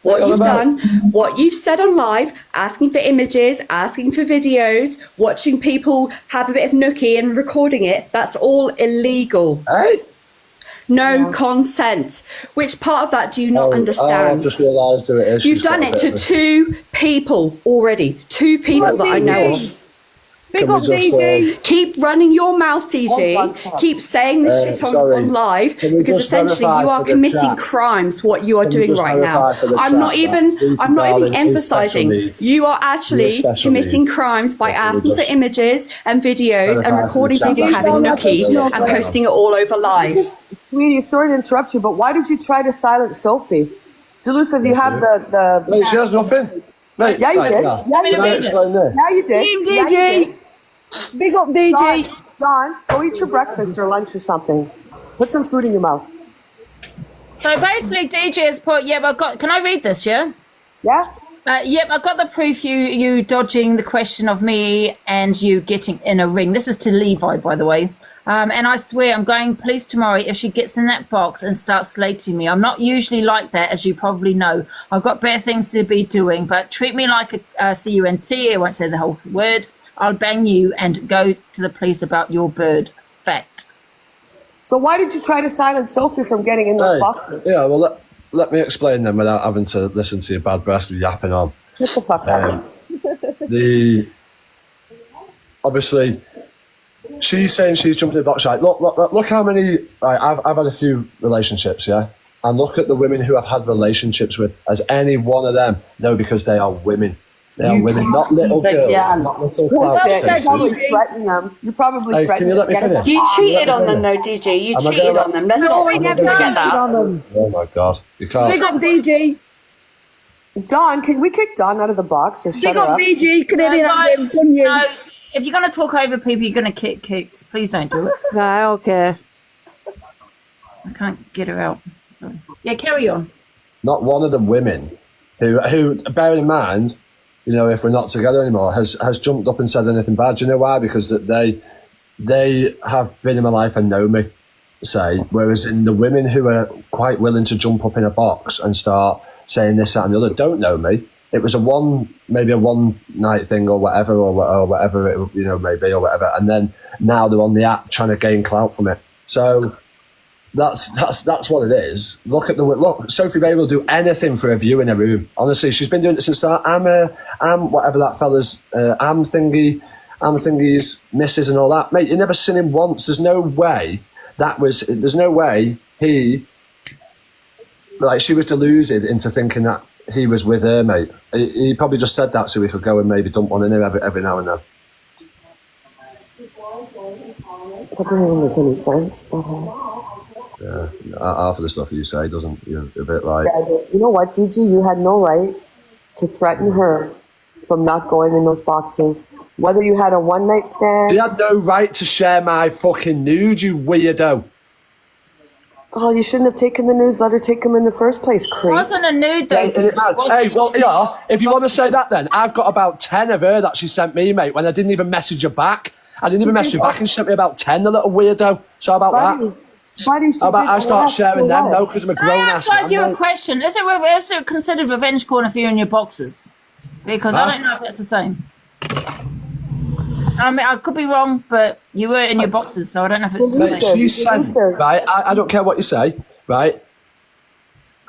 What you've done, what you've said on live, asking for images, asking for videos, watching people have a bit of nookie and recording it, that's all illegal. No consent. Which part of that do you not understand? I just realised who it is. You've done it to 2 people already. 2 people that I know of. Big up, DG. Keep running your mouth, DG. Keep saying this shit on live because essentially you are committing crimes. What you are doing right now. I'm not even emphasizing. You are actually committing crimes by asking for images and videos and recording people having nookie and posting it all over live. Sweetie, sorry to interrupt you, but why did you try to silence Sophie? Delusive, you have the... Wait, she has nothing. Right, yeah, you did. Yeah, you did. Yeah, you did. Team DG. Big up, DG. Dawn, go eat your breakfast or lunch or something. Put some food in your mouth. So basically, DG has put, but can I read this, yeah? Yeah. Yep, I got the proof. You dodging the question of me and you getting in a ring. This is to Levi, by the way. And I swear I'm going police tomorrow if she gets in that box and starts slating me. I'm not usually like that, as you probably know. I've got better things to be doing, but treat me like a CUNT. I won't say the whole word. I'll bang you and go to the police about your bird. Fact. So why did you try to silence Sophie from getting in those boxes? Yeah, well, let me explain them without having to listen to your bad breath yapping on. Get the fuck out. Obviously, she's saying she's jumping in the box. Right, look how many. Right, I've had a few relationships, yeah, and look at the women who I've had relationships with. As any one of them? No, because they are women. They are women, not little girls, not little clouds. You probably threaten them. You probably threaten can you let me finish? You cheated on them though, DJ. You cheated on them. Let's not forget that. Oh my God, you can't. Big up DG. Dawn, can we kick Dawn out of the box or shut Big her up up? DG. Canadian Guys, Anthem. You. no, if you're going to talk over people, you're going to get kicked. Please don't do it. Right, okay. I can't get her out. Sorry. Yeah, carry on. Not one of the women who bearing in mind, you know, if we're not together anymore, has jumped up and said anything bad. Do you know why? Because that they have been in my life and know me, say, whereas in the women who are quite willing to jump up in a box and start saying this, that and the other don't know me. It was maybe a one night thing or whatever it, you know, maybe or whatever, and then now they're on the app trying to gain clout from it. So that's what it is. Look, Sophie Bay will do anything for a view in a room. Honestly, she's been doing it since the I'm whatever that fella's am thingy's missus and all that. Mate, you never seen him once. There's no way he, like, she was deluded into thinking that he was with her, mate. He probably just said that so he could go and maybe dump one in her every now and then. That didn't even make any sense. But, yeah, half of the stuff you say doesn't. You're a bit like. yeah, you know what, DG? You had no right to threaten her from not going in those boxes. Whether you had a one night stand. She had no right to share my fucking nude, you weirdo. Oh, you shouldn't have taken the nudes. Let her take them in the first place, creep. It wasn't a nude though. Hey, well, yeah, if you want to say that then, I've got about 10 of her that she sent me, mate, when I didn't even message her back. I didn't even message her back and she sent me about 10, the little weirdo. So how about that? How about I start sharing them, though, because I'm a grown-ass man, you a question. Is it considered revenge corner if you're in your boxes? Because I don't know if that's the same. I mean, I could be wrong, but you were in your boxes, so I don't know if it's the same. She sent, right, I don't care what you say, right?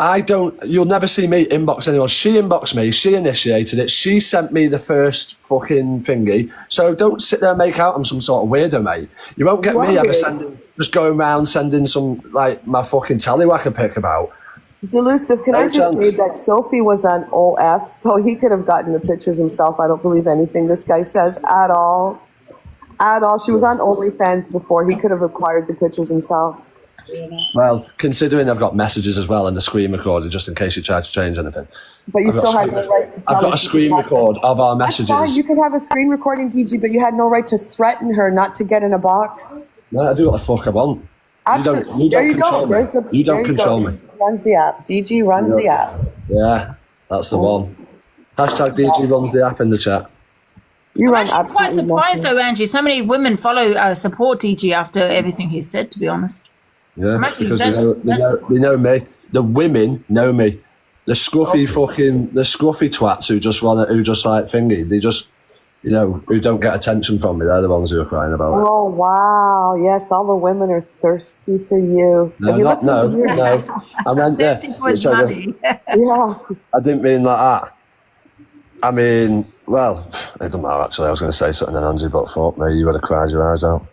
You'll never see me inbox anyone. She inboxed me, she initiated it, she sent me the first fucking thingy. So don't sit there and make out I'm some sort of weirdo, mate. You won't get me ever just going around sending some, like, my fucking tallywhacker pick about. Delusive, can I just say that Sophie was on OF, so he could have gotten the pictures himself. I don't believe anything this guy says at all. At all. She was on OnlyFans before. He could have acquired the pictures himself. Well, considering I've got messages as well and the screen recorder, just in case you try to change anything. But you still had no right to tell I've got a screen record of our messages. That's fine. You could have a screen recording, DG, but you had no right to threaten her not to get in a box. No, I do what the fuck I want. Absolutely. You don't control me. You don't control me. Runs the app. DG runs the app. Yeah, that's the one. Hashtag DG runs the app in the chat. You I'm actually quite surprised though, Angie. So many women support DG after everything he said, to be honest. Yeah, because they know me. The women know me. The scruffy the scruffy twats who just like thingy. They just, you know, who don't get attention from me. They're the ones who are crying about it. Oh wow! Yes, all the women are thirsty for you. No. I meant yeah. I didn't mean like that. I mean, well, it doesn't matter actually. I was going to say something, Angie, but fuck me, you would have cried your eyes out.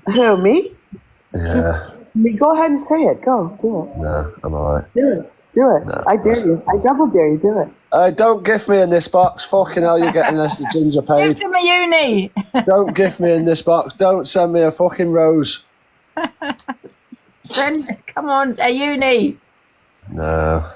Who, me? Yeah. Go ahead and say it. Go, do it. Nah, I'm alright. Do it. Nah, I dare you. I double dare you. Do it. Don't gift me in this box. Fucking hell, you're getting this to Ginger paid. Gift him a uni. Don't gift me in this box. Don't send me a fucking rose. Come on, a uni. No.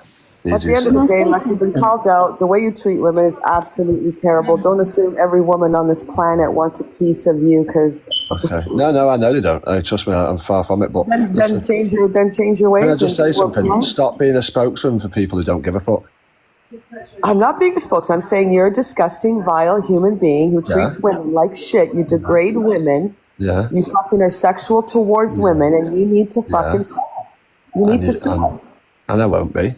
At the end of the day, like you've been called out, the way you treat women is absolutely terrible. Don't assume every woman on this planet wants a piece of you, because... Okay. No, I know they don't. Trust me, I'm far from it, but... Then change your ways. Can I just say something? Stop being a spokesman for people who don't give a fuck. I'm not being a spokesman. I'm saying you're a disgusting, vile human being who treats women like shit. You degrade women. Yeah. You fucking are sexual towards women, and you need to fucking stop. You need to stop. And I won't be.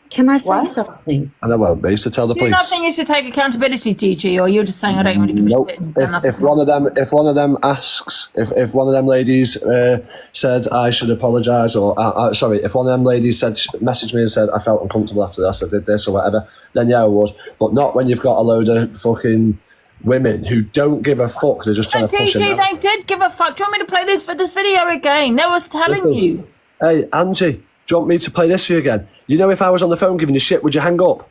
Can I say something? And I won't be. So tell the Do you police. not think you should take accountability, DG, or you're just saying I don't really give a Nope. shit? and done If nothing? if one of them asks, if one of them ladies said I should apologise, or sorry, if one of them ladies said messaged me and said I felt uncomfortable after this, I did this or whatever, then yeah, I would. But not when you've got a load of fucking women who don't give a fuck. They're just trying to push DG, it. they did give a fuck. Do you want me to play this video again? They was telling Listen, you. Hey, Angie, do you want me to play this for you again? You know, if I was on the phone giving you shit, would you hang up?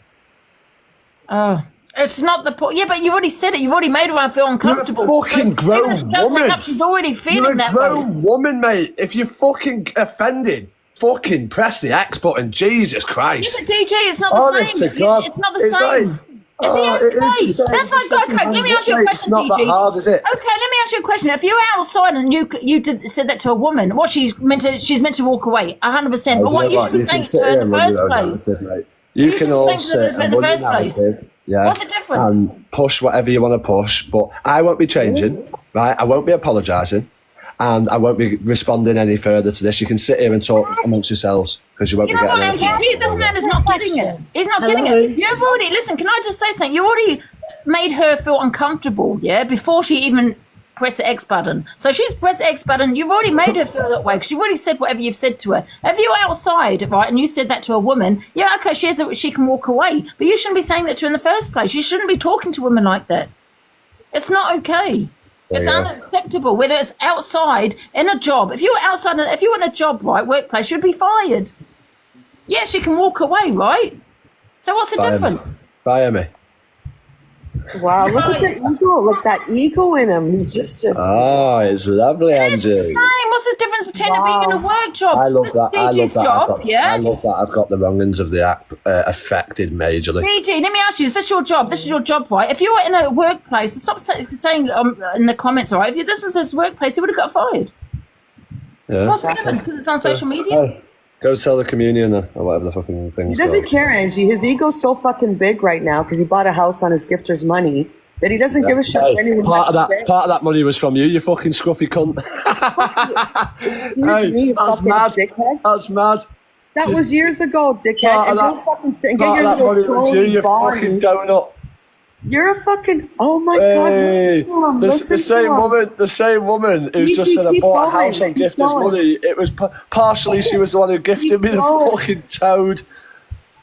Oh, it's not the point. Yeah, but you've already said it. You've already made her feel uncomfortable. You're a fucking grown Even if she does hang woman. up, she's already feeling You're a that grown way. woman, mate. If you're fucking offended, fucking press the X button. Jesus Yeah, Christ. but DJ, it's not the Honest same. to God. It's not the It's same. like- Is he Oh, it okay? is the same. That's like, okay, let me ask you a Mate, question, it's not DG. that hard, is it? Okay, let me ask you a question. If you're outside and said that to a woman, what she's meant to walk away, 100%. But what you should be saying to her in the first place. You should can be all saying to sit her in and the run first your place. narrative, yeah, What's the difference? and push whatever you want to push, but I won't be changing, right? I won't be apologising, and I won't be responding any further to this. You can sit here and talk amongst yourselves, because you won't You be know what, getting Angie? anything. This man is not getting it. He's not getting it. You've already, listen, can I just say something? You already made her feel uncomfortable, yeah, before she even pressed the X button. So she's pressed the X button. You've already made her feel that way because you've already said whatever you've said to her. If you're outside, right, and you said that to a woman, yeah, okay, she can walk away. But you shouldn't be saying that to her in the first place. You shouldn't be talking to women like that. It's not okay. It's unacceptable, whether it's outside, in a job. If you were outside, if you were in a job, right, workplace, you'd be fired. Yeah, she can walk away, right? So what's the difference? Fire me. Wow, look at the ego. Look, that ego in him. He's just. Oh, it's lovely, It's the Angie. same. What's the difference between it being in a work job? I love This that. I love DJ's that. job, yeah? I love that. I've got the wrong ends of the app affected majorly. DG, let me ask you, is this your job? This is your job, right? If you were in a workplace, stop saying in the comments, all right? If this was his workplace, he would have got fired. Yeah. What's the difference? Because it's on social media? Oh, go tell the communion then, or whatever the fucking He thing's doesn't called. care, Angie. His ego's so fucking big right now because he bought a house on his gifter's money that he doesn't give a shit what anyone Part has of to say. that money was from you, you fucking scruffy cunt. Hey, that's mad. Dickhead. That's mad. That was years ago, dickhead. Part And of don't that, fucking get part your of that money little was you, crony you body. fucking donut. You're a fucking. Oh my Hey, God! the Listen to same him. woman, the same woman who's just said I keep bought a going, house on keep gifter's going. money. It was partially she was the one who gifted me the going. fucking toad.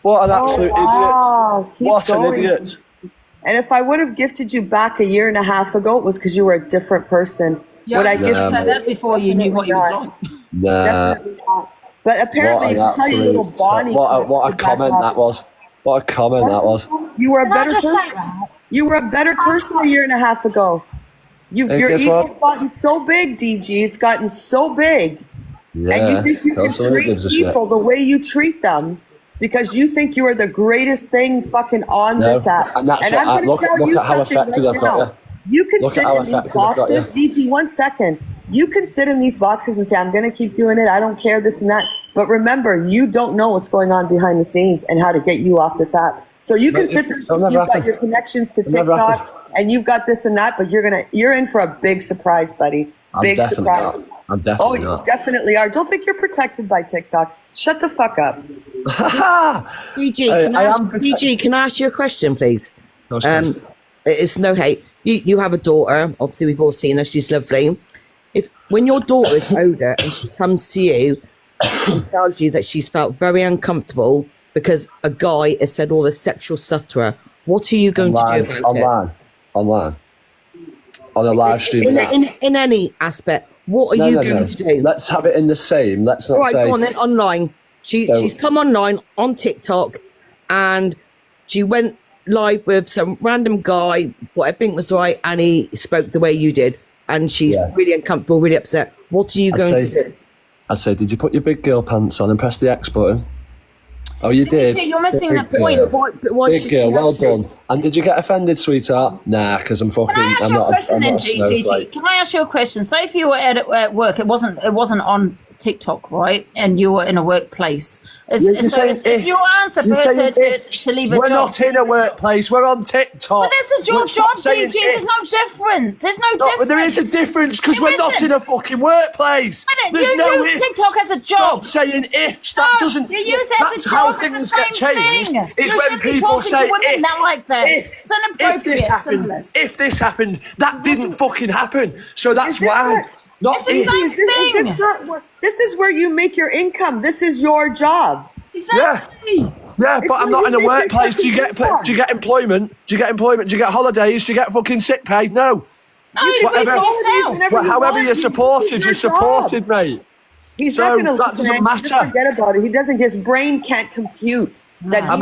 What an absolute wow. idiot! Keep What going. an idiot! And if I would have gifted you back a year and a half ago, it was because you were a different person. Yeah, Would I so give that's before you knew what he was like. Nah. Definitely not. But apparently, What an how you little absolute, Bonnie. what a comment that was. What a comment that was. You were a Can I better just say person. that? You were a better person a year and a half ago. Hey, Your guess ego's what? gotten so big, DG. It's gotten so big. And you Yeah, think you can absolutely treat gives a shit. people the way you treat them because you think you are the greatest thing fucking on No, this app. and that's I'm what going look to tell at you how something affected right I've got now. You can Look at sit how in these affected I've got you. boxes, DG, 1 second. You can sit in these boxes and say, I'm going to keep doing it. I don't care, this and that. But remember, you don't know what's going on behind the scenes and how to get you off this app. So you can sit there, it'll you've never got happen. your connections to It'll never happen. TikTok and you've got this and that, but you're in for a big surprise, buddy. Big definitely surprise. not. I'm Oh, definitely you not. definitely are. Don't think you're protected by TikTok. Shut the fuck up. DG, can I ask you a question, please? It's no hate. You have a daughter. Obviously, we've all seen her. She's lovely. When your daughter is older and she comes to you and tells you that she's felt very uncomfortable because a guy has said all this sexual stuff to her, what are you going to do about it? Online. On a live stream. In any aspect, what are you going to do? Let's have it in the same. Let's not All right, say. go on then, online. She's come online on TikTok and she went live with some random guy, what I think was right, and he spoke the way you did. And she's really uncomfortable, really upset. What are you going to do? I'd say, did you put your big girl pants on and press the X button? Oh, you did. You're missing Big the point. girl. Big girl, well done. And did you get offended, sweetheart? Nah, because I'm fucking. Can I ask I'm you a not. question I'm then, not a snowflake. Can I ask you a question? Say if you were at work, it wasn't on TikTok, right? And you were in a workplace. Is your answer for her to leave a job? We're not in a workplace. We're on TikTok. But this is your job, DG. There's no difference. There's no difference. But there is a difference because we're not in a fucking workplace. You use TikTok as a job. Stop saying ifs. That doesn't. You use it That's as a how job. things It's the get same changed. thing. Is You when shouldn't be people talking say to women not like that. It's inappropriate. if this happened, that didn't fucking happen. So that's why. It's the same thing. This is where you make your income. This is your job. Exactly. Yeah, It's but I'm where not in you a make your workplace. Do you get income. employment? Do you get employment? Do you get holidays? Do you get fucking sick pay? No. No, you can take holidays whenever you However want. you're supported, This you're is your job. supported, mate. He's So not going to that doesn't matter. Forget about it. He doesn't. His brain can't compute that. I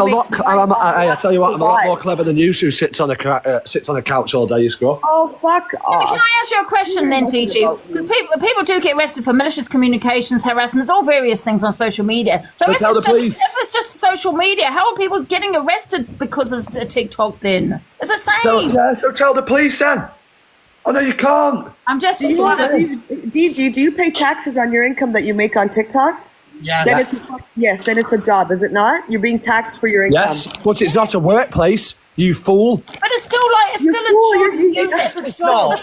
tell you what, I'm a lot more clever than you, who sits on a couch all day, you scruff. Oh, fuck off. Can I ask you a question then, DG? People do get arrested for malicious communications, harassment, all various things on social media. So Then if tell it's the police. If it's just social media, how are people getting arrested because of TikTok then? It's the same. So tell the police then. Oh, no, you can't. I'm just... DG, do you pay taxes on your income that you make on TikTok? Yes. Then it's a job, is it not? You're being taxed for your income. Yes, but it's not a workplace, you fool. But it's still like, it's still a job. It's not.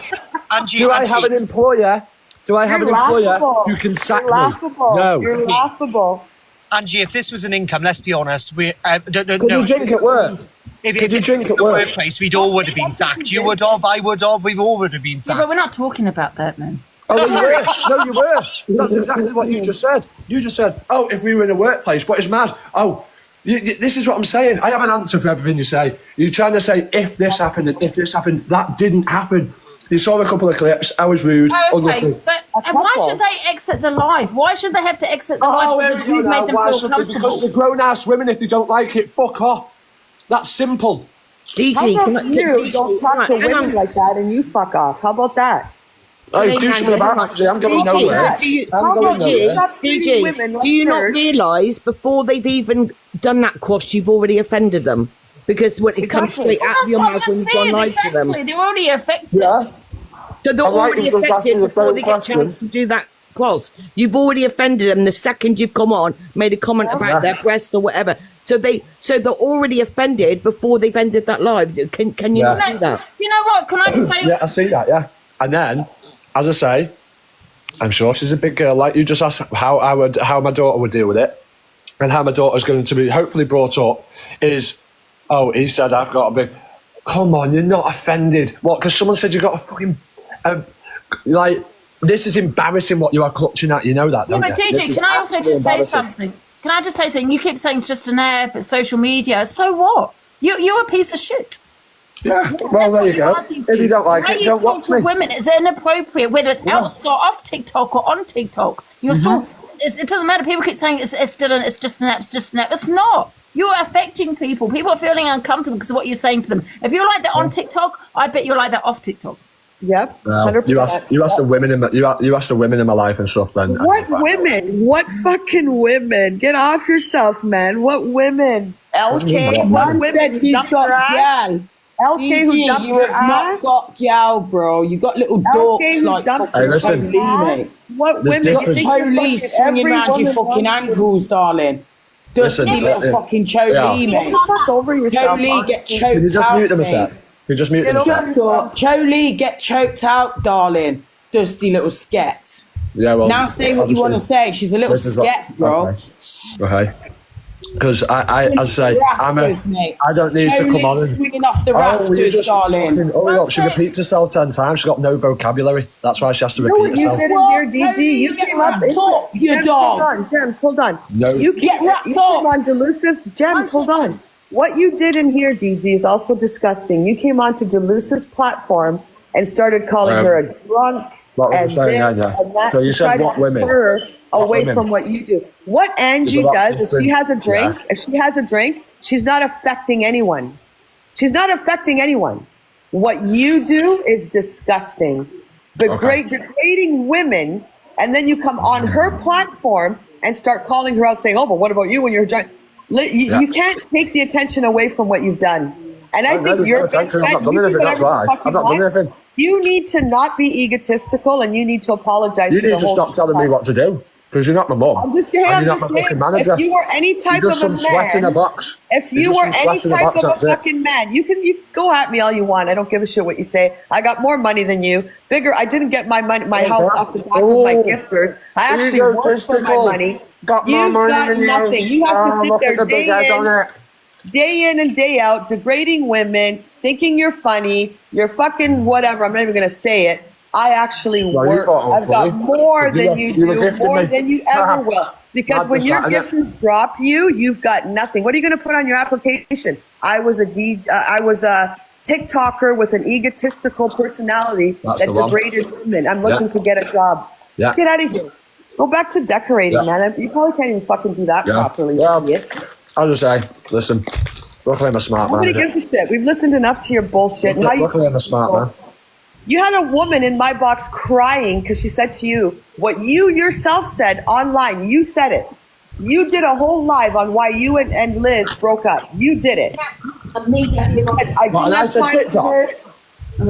Angie, Do I have an employer? Who can sack me? No. You're laughable. Angie, if this was an income, let's be honest, we Could you drink at work? If you drink at the workplace, we'd all would have been sacked. You would have, I would have, we all would have been Yeah, sacked. but we're not talking about that, man. Oh, well, you were. No, you were. That's exactly what you just said. You just said, oh, if we were in a workplace, but it's mad. Oh, this is what I'm saying. I have an answer for everything you say. You're trying to say, if this happened and if this happened, that didn't happen. You saw a couple of clips. I was rude. Okay, but why should they exit the live? Why should they have to exit the live? Why should they? Because they're grown-ass women. If they don't like it, fuck off. That's simple. How about you don't talk to women like that and you fuck off? How about that? Hey, do something about it. I'm going nowhere. DG, do you not realise before they've even done that quash, you've already offended them? Because when it comes straight out of your mouth when you've gone live to them. They're already affected. Yeah. So they're already affected before they get a chance to do that cross. You've already offended them the second you've come on, made a comment about their breast or whatever. So they're already offended before they've ended that live. Can you not see that? You know what? Can I just say? Yeah, I see that. Yeah, and then, as I say, I'm sure she's a big girl. Like you just asked, how my daughter would deal with it, and how my daughter's going to be hopefully brought up is, oh, he said I've got a big. Come on, you're not offended. What? Because someone said you got a fucking like. This is embarrassing what you are clutching at. You know that, don't Yeah, but you? DJ, can I also just say something? Can I just say something? You keep saying it's just an app, it's social media. So what? You're a piece of shit. Yeah, well, there you go. If you don't like it, don't watch me. Women, is inappropriate, whether it's outside off TikTok or on TikTok. You're still. It doesn't matter. People keep saying it's just an app. It's just an app. It's not. You're affecting people. People are feeling uncomfortable because of what you're saying to them. If you're like that on TikTok, I bet you're like that off TikTok. Yep. Well, you asked the women in my life and stuff. Then what women? What fucking women? Get off yourself, man. What women? LK. What women? Said he's got gal. LK who dumped you have not got gal, bro. You got little dorks like fucking Jolie, mate. What women? You got Jolie swinging around your fucking ankles, darling. Dusty little fucking Jolie, mate. Fuck over yourself. Jolie get choked out. Can you just mute them a sec? Can you just mute them a sec? Jolie get choked out, darling. Dusty little sket. Yeah, well. Now say what you want to say. She's a little sket, bro. Okay. Because I say I don't need to come on and swinging off the rafters, darling. She repeats herself 10 times. She's got no vocabulary. That's why she has to repeat herself. You did in here, DG. You came up into your dog. Gems, hold on. No. You came on Delusive. Gems, hold on. What you did in here, DG, is also disgusting. You came onto Delusive's platform and started calling her a drunk and that. So you said what women? Her away from what you do. What Angie does, if she has a drink, she's not affecting anyone. She's not affecting anyone. What you do is disgusting. Degrading women, and then you come on her platform and start calling her out saying, oh, but what about you when you're drunk? You can't take the attention away from what you've done. And I think you're... I've not done anything, that's why. I've not done anything. You need to not be egotistical and you need to apologize. You need to stop telling me what to do. Because you're not my mum. I'm just saying, if you were any type You're just of a some sweat in a man, box. if You're you just were some any sweat in a type box, of a that's it. fucking man, you go at me all you want. I don't give a shit what you say. I got more money than you. Bigger. I didn't get my money, my house off the back of my gifters. I actually worked for my money. You've got nothing. You have to sit there day in and day out, degrading women, thinking you're funny. You're fucking whatever. I'm not even gonna say it. I actually work. I've got more than you do, more than you ever will. Because when your gifters drop you, you've got nothing. What are you going to put on your application? I was a TikToker with an egotistical personality that degraded women. I'm looking to get a job. Yeah. Get out of here. Go back to decorating, man. You probably can't even fucking do that properly. I'll just say, listen, luckily I'm a smart man. Nobody gives a shit. We've listened enough to your bullshit. Luckily I'm a smart man. You had a woman in my box crying because she said to you what you yourself said online. You said it. You did a whole live on why you and Liz broke up. You did it. I said TikTok.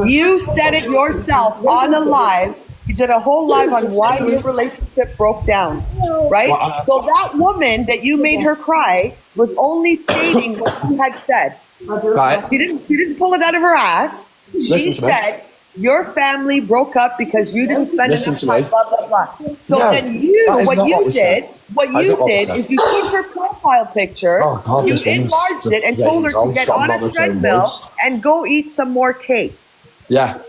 You said it yourself on a live. You did a whole live on why your relationship broke down, right? So that woman that you made her cry was only stating what she had said. Right. She didn't pull it out of her ass. She said your family broke up because you didn't spend enough time, blah, blah, blah. So then what you did is you took her profile picture, you enlarged it and told her to get on a treadmill and go eat some more cake. Yeah.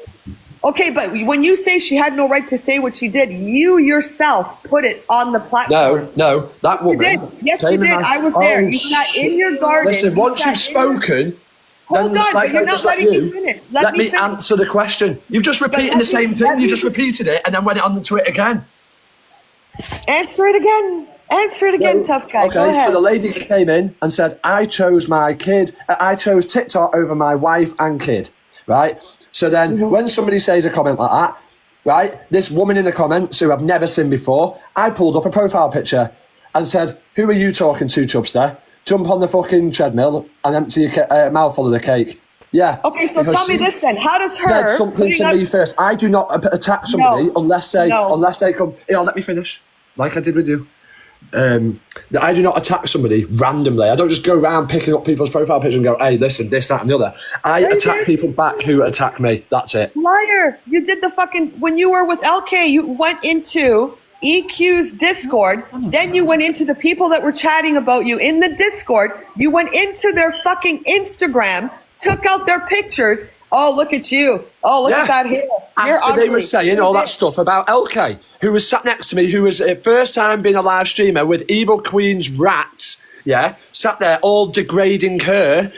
Okay, but when you say she had no right to say what she did, you yourself put it on the platform. No, that woman. You did. Yes, you did. I was there. You sat in your garden. Listen, once you've spoken... Hold on, but you're not letting me finish. Let me answer the question. You've just repeated the same thing. You just repeated it and then went on to it again. Answer it again. Answer it again, tough guy. Go Okay, ahead. so the lady came in and said, I chose TikTok over my wife and kid, right? So then when somebody says a comment like that, right, this woman in the comments who I've never seen before, I pulled up a profile picture and said, who are you talking to, Chubster? Jump on the fucking treadmill and empty your mouthful of the cake. Yeah. Okay, so tell me this then. How does her said something to me first? I do not attack somebody unless they come. Let me finish, like I did with you. I do not attack somebody randomly. I don't just go around picking up people's profile pictures and go, "Hey, listen, this, that, and the other." I attack people back who attack me. That's it. Liar! You did the fucking when you were with LK. You went into EQ's Discord, then you went into the people that were chatting about you in the Discord. You went into their fucking Instagram, took out their pictures. Oh, look at you. Oh, look at that hair. You're After ugly. they were saying all that stuff about LK, who was sat next to me, who was first time being a live streamer with Evil Queen's rats, sat there all degrading her.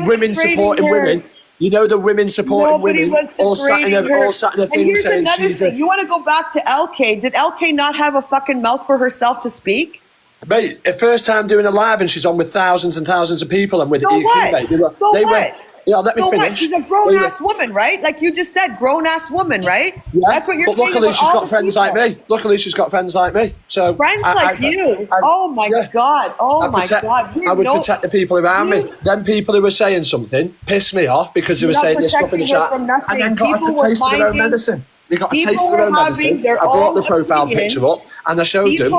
Women supporting women. You know, the women supporting women all sat in a thing saying she's a... You want to go back to LK. Did LK not have a fucking mouth for herself to speak? Mate, first time doing a live and she's on with thousands and thousands of people and with So EQ, what? mate. Let me So finish. what? She's a grown-ass woman, right? Like you just said, grown-ass woman, right? Yeah, that's what you're but saying. luckily about she's all got the friends people. like me. Luckily she's got friends like me. So Friends like you? Oh my God. Oh my God. I would protect the people around me. Then people who were saying something pissed me off because they were saying this stuff in the chat. And then got a taste of their own medicine. They got a taste of their own medicine. I brought the profile picture up and I showed them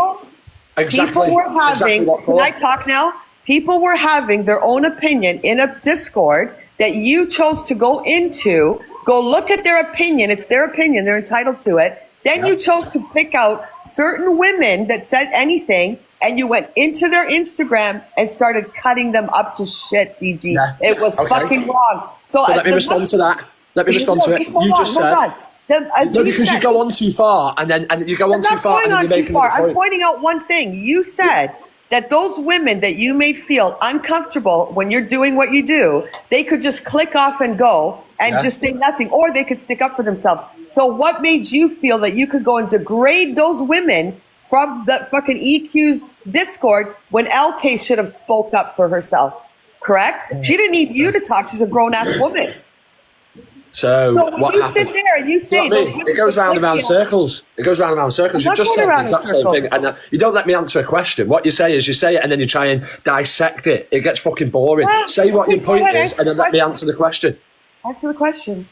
exactly what for. Can I talk now? People were having their own opinion in a Discord that you chose to go into, go look at their opinion. It's their opinion. They're entitled to it. Then you chose to pick out certain women that said anything, and you went into their Instagram and started cutting them up to shit, DG. It was fucking wrong. So let me respond to that. Let me respond to it. You just said... No, because you go on too far, and you go on too far, and then you make another point. I'm pointing out one thing. You said that those women that you made feel uncomfortable when you're doing what you do, they could just click off and go and just say nothing, or they could stick up for themselves. So what made you feel that you could go and degrade those women from the fucking EQ's Discord when LK should have spoke up for herself? Correct? She didn't need you to talk. She's a grown-ass woman. So what happened? You sit there and you say, it goes round and round circles. It goes round and round circles. You just said the exact same thing, and you don't let me answer a question. What you say is you say it, and then you try and dissect it. It gets fucking boring. Say what your point is, and then let me answer the question. Answer the question.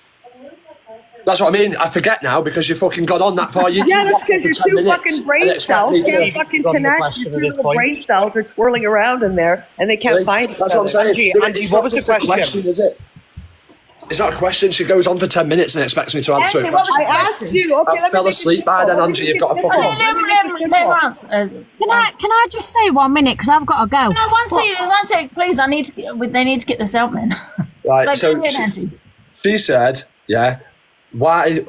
That's what I mean. I forget now because you've fucking gone on that far. Yeah, that's because you're two fucking brain cells can't fucking connect. Your two little brain cells are twirling around in there and they can't find each That's other. what I'm saying. Angie, what was the question? Is it? It's not a question. She goes on for 10 minutes and expects me to answer it. I asked you. Okay, I fell asleep by then, Angie. You've got a fucking... Can I just say 1 minute because I've got to go? No, one second, please. They need to get this out, man. Right, so she said, yeah, why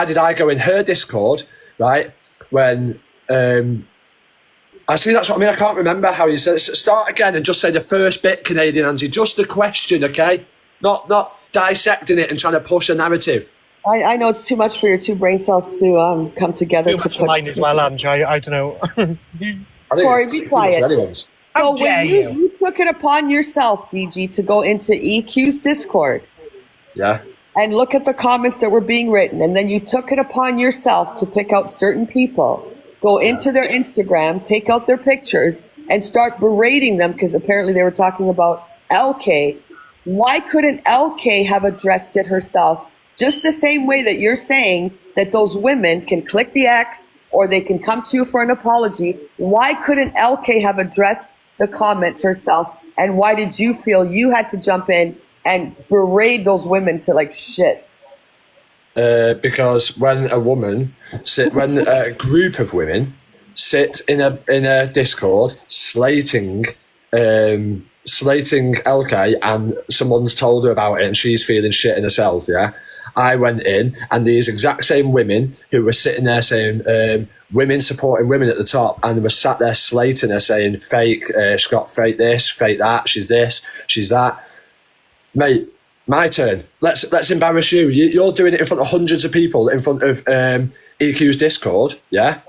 did I go in her Discord, right, when... I see, that's what I mean. I can't remember how you said it. Start again and just say the first bit, Canadian Angie. Just the question, okay? Not dissecting it and trying to push a narrative. I know it's too much for your two brain cells to come together. Too much of mine as well, Angie. I don't know. Corey, be quiet. How dare you? You took it upon yourself, DG, to go into EQ's Discord. Yeah. And look at the comments that were being written, and then you took it upon yourself to pick out certain people, go into their Instagram, take out their pictures, and start berating them because apparently they were talking about LK. Why couldn't LK have addressed it herself just the same way that you're saying that those women can click the X or they can come to you for an apology? Why couldn't LK have addressed the comments herself? And why did you feel you had to jump in and berate those women to like shit? Because when a group of women sit in a Discord slating LK and someone's told her about it and she's feeling shit in herself, yeah? I went in and these exact same women who were sitting there saying women supporting women at the top and they were sat there slating her saying fake, she's got fake this, fake that, she's this, she's that. Mate, my turn. Let's embarrass you. You're doing it in front of hundreds of people in front of EQ's Discord, yeah?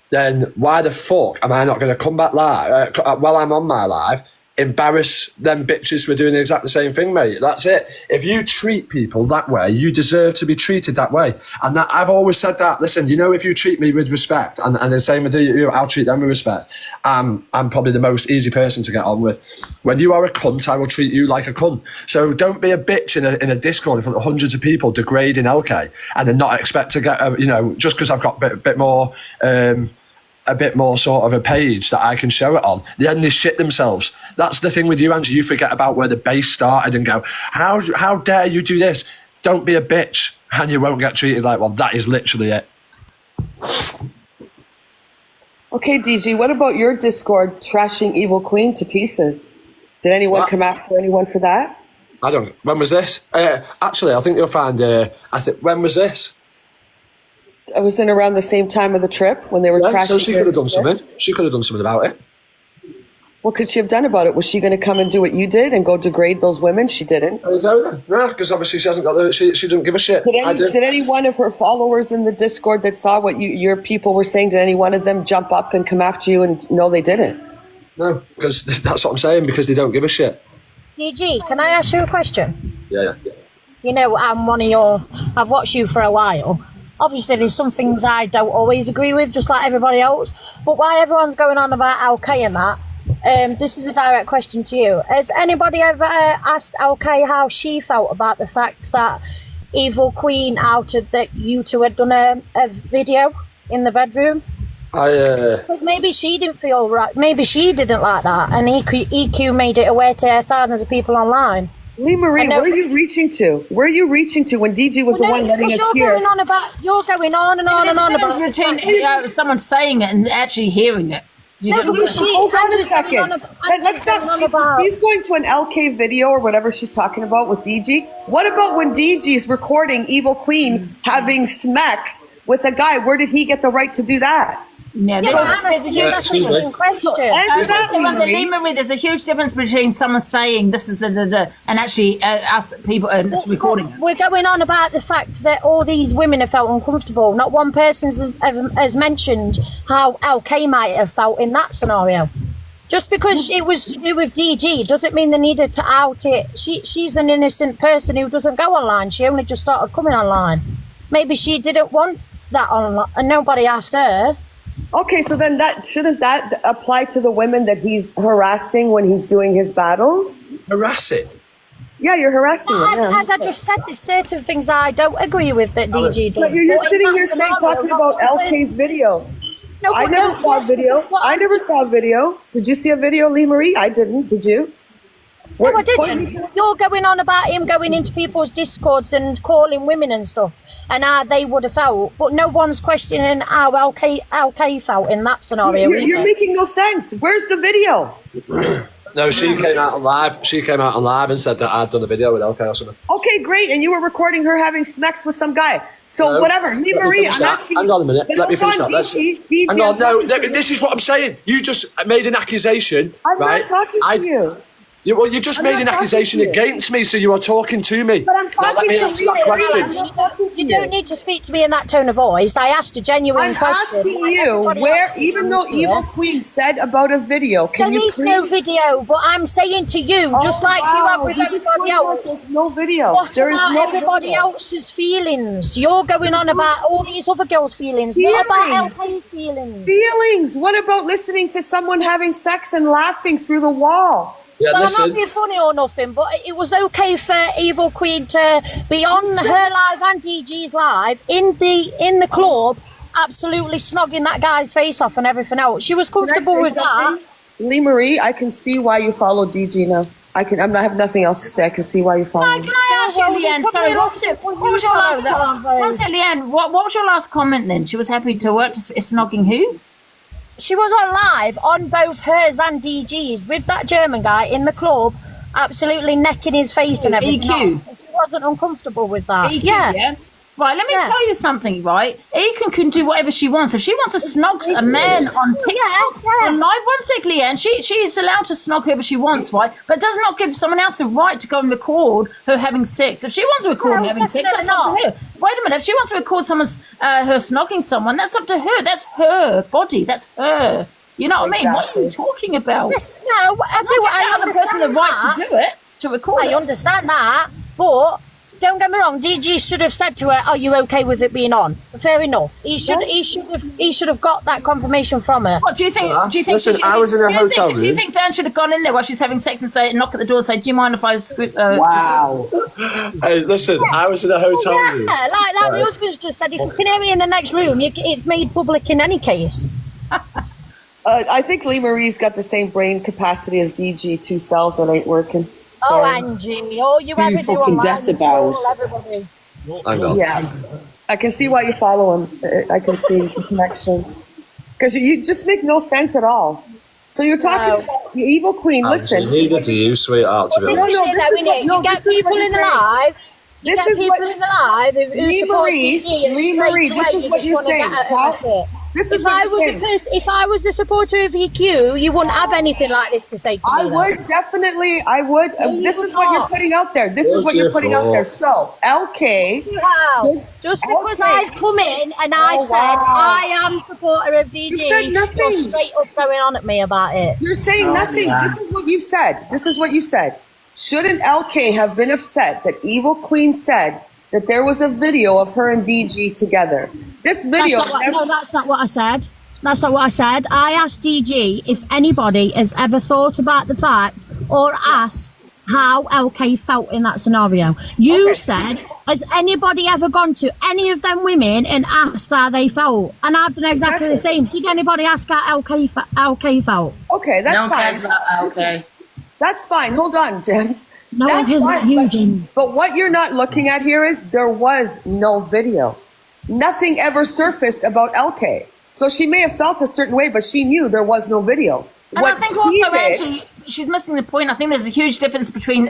Then why the fuck am I not going to come back live while I'm on my live, embarrass them bitches for doing the exact same thing, mate? That's it. If you treat people that way, you deserve to be treated that way. And that, I've always said that. Listen, if you treat me with respect, and the same with you, I'll treat them with respect. I'm probably the most easy person to get on with. When you are a cunt, I will treat you like a cunt. So don't be a bitch in a Discord in front of hundreds of people degrading LK and then not expect to get, just because I've got a bit more sort of a page that I can show it on. Then they shit themselves. That's the thing with you, Angie. You forget about where the base started and go, how dare you do this? Don't be a bitch and you won't get treated like one. That is literally it. Okay, DG, what about your Discord trashing Evil Queen to pieces? Did anyone come after anyone for that? When was this? Actually, I think you'll find, when was this? I was in around the same time of the trip when they were trashing. So she could have done something. She could have done something about it. What could she have done about it? Was she going to come and do what you did and go degrade those women? She didn't. There you go then. No, because obviously she hasn't got she didn't give a shit. Did any one of her followers in the Discord that saw what your people were saying, did any one of them jump up and come after you? And no, they didn't. No, because that's what I'm saying, because they don't give a shit. DG, can I ask you a question? Yeah. I've watched you for a while. Obviously, there's some things I don't always agree with, just like everybody else. But why everyone's going on about LK and that, this is a direct question to you. Has anybody ever asked LK how she felt about the fact that Evil Queen outed that you two had done a video in the bedroom? Because maybe she didn't feel right. Maybe she didn't like that. And EQ made it aware to thousands of people online. Lee Marie, where are you reaching to? Where are you reaching to when DG was the one letting us hear? You're going on and on and on about between someone saying it and actually hearing it. Hold on a second. Let's not. She's going to an LK video or whatever she's talking about with DG. What about when DG's recording Evil Queen having smacks with a guy? Where did he get the right to do that? Yeah, there's a huge question. There's a huge difference between someone saying this is the and actually us people recording it. We're going on about the fact that all these women have felt uncomfortable. Not one person has mentioned how LK might have felt in that scenario. Just because it was to do with DG doesn't mean they needed to out it. She's an innocent person who doesn't go online. She only just started coming online. Maybe she didn't want that online and nobody asked her. Okay, so then shouldn't that apply to the women that he's harassing when he's doing his battles? Harassing? Yeah, you're harassing them. Yeah. As I just said, there's certain things I don't agree with that DG does. But you're sitting here saying, talking about LK's video. No, I never saw a video. I never saw a video. Did you see a video, Lee Marie? I didn't. Did you? No, I didn't. You're going on about him going into people's discords and calling women and stuff, and how they would have felt, but no one's questioning how LK felt in that scenario. You're making no sense. Where's the video? No, she came out on live. She came out on live and said that I'd done a video with LK or something. Okay, great. And you were recording her having sex with some guy. So whatever. Lee Marie, I'm asking. Hang on a minute. Let me finish that. Hang on. No, this is what I'm saying. You just made an accusation. I'm not talking to you. Well, you've just made an accusation against me, so you are talking to me. But I'm talking to you. You don't need to speak to me in that tone of voice. I asked a genuine question. I'm asking you where, even though Evil Queen said about a video, can you please? There is no video, but I'm saying to you, just like you have with everybody else. No video. What about everybody else's feelings? You're going on about all these other girls' feelings. What about LK's feelings? Feelings. What about listening to someone having sex and laughing through the wall? Yeah, well, I'm not being funny or nothing, but it was okay for Evil Queen to be on her live and DG's live in the club, absolutely snogging that guy's face off and everything else. She was comfortable with that. Lee Marie, I can see why you follow DG now. I have nothing else to say. I can see why you follow him. Can I ask you, Leanne? Sorry, what was your last? One second, Leanne. What was your last comment then? She was happy to work. Snogging who? She was on live on both hers and DG's with that German guy in the club, absolutely necking his face and everything. EQ. And she wasn't uncomfortable with that. EQ, yeah. Right, let me tell you something, right? EQ can do whatever she wants. If she wants to snog a man on TikTok, on live, one sec, Leanne, she is allowed to snog whoever she wants, right? But does not give someone else the right to go and record her having sex. If she wants to record her having sex, that's up to her. Wait a minute, if she wants to record someone's her snogging someone, that's up to her. That's her body. That's her. You know what I mean? What are you talking about? Yes, no, I understand the right to do it, to record I understand that, but don't get me wrong, DG should have said to her, "Are you okay with it being on?" Fair enough. He should have got that confirmation from her. What do you think? Listen, I was in a hotel room. Do you think Dan should have gone in there while she's having sex and knock at the door and say, "Do you mind if I script?" Wow. Hey, listen, I was in a hotel room. Yeah, like my husband's just said, if you can hear me in the next room, it's made public in any case. I think Lee Marie's got the same brain capacity as DG. 2 cells that ain't working. Oh, Angie, all you ever do on decibels. everybody. Yeah, I can see why you follow him. I can see the connection. Because you just make no sense at all. So you're talking about the Evil Queen. Listen. Neither do you, sweetheart, to be honest. You get people in the live. This is what Lee Marie, this is what you're saying. This is what you're saying. If I was a supporter of EQ, you wouldn't have anything like this to say to me. I would definitely. This is what you're putting out there. This is what you're putting out there. So, LK. Wow. Just because I've come in and I've said I am a supporter of DG, you said nothing. You're straight up going on at me about it. You're saying nothing. Yeah. This is what you said. This is what you said. Shouldn't LK have been upset that Evil Queen said that there was a video of her and DG together? This video. That's not what I said. That's not what I said. I asked DG if anybody has ever thought about the fact or asked how LK felt in that scenario. You said, has anybody ever gone to any of them women and asked how they felt? And I've done exactly the same. Did anybody ask how LK felt? Okay, that's fine. No one cares about LK. That's fine. Hold on, James. No, that's fine. But what you're not looking at here is there was no video. Nothing ever surfaced about LK. So she may have felt a certain way, but she knew there was no video. And I think also, Angie, she's missing the point. I think there's a huge difference between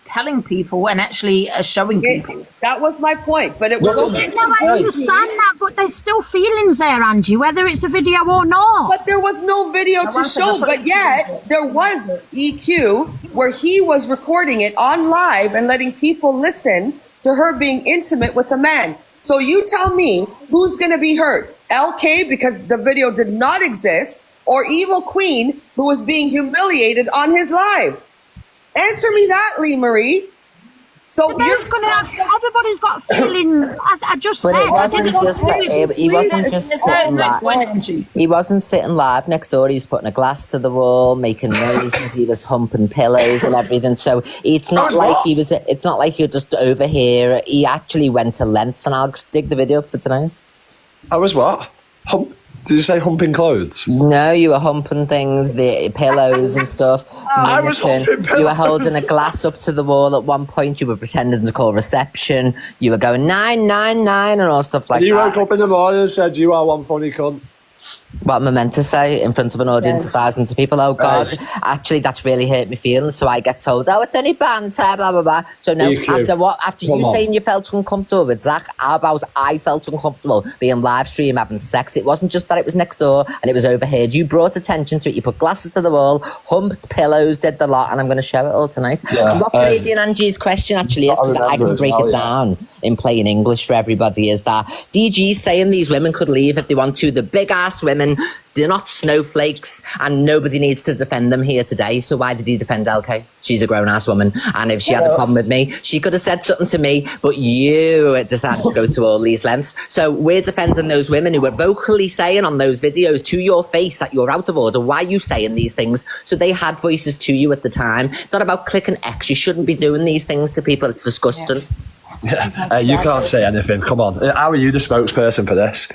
telling people and actually showing people. That was my point, but it was okay. No, I understand that, but there's still feelings there, Angie, whether it's a video or not. But there was no video to show, but yet there was EQ where he was recording it on live and letting people listen to her being intimate with a man. So you tell me who's going to be hurt, LK because the video did not exist, or Evil Queen who was being humiliated on his live? Answer me that, Lee Marie. So everybody's got feelings. I just But said. it wasn't just that. He wasn't just sitting live. He wasn't sitting live next door. He was putting a glass to the wall, making noises. He was humping pillows and everything. So it's not like he was. It's not like you're just over here. He actually went to lengths, and I'll dig the video up for tonight. I was what? Did you say humping clothes? No, you were humping things, the pillows and stuff. I was humping pillows. You were holding a glass up to the wall at one point. You were pretending to call reception. You were going 999 and all stuff like and you that. woke up in the morning and said, "You are one funny cunt." What am I meant to say in front of an audience of thousands of people? Oh God, actually that's really hurt me feelings. So I get told, oh, it's only banter, blah blah blah. So no, after you saying you felt uncomfortable with Zach, how about I felt uncomfortable being live stream having sex? It wasn't just that it was next door and it was overheard. You brought attention to it. You put glasses to the wall, humped pillows, did the lot, and I'm going to show it all tonight. Yeah, what Brady and Angie's question actually is, because I can break it down in plain English for everybody, is that DG's saying these women could leave if they want to. The big ass women. They're not snowflakes, and nobody needs to defend them here today. So why did he defend LK? She's a grown-ass woman, and if she had a problem with me, she could have said something to me, but you decided to go to all these lengths. So we're defending those women who were vocally saying on those videos to your face that you're out of order. Why are you saying these things? So they had voices to you at the time. It's not about clicking X. You shouldn't be doing these things to people. It's disgusting. Yeah. You can't say anything. Come on. How are you the spokesperson for this?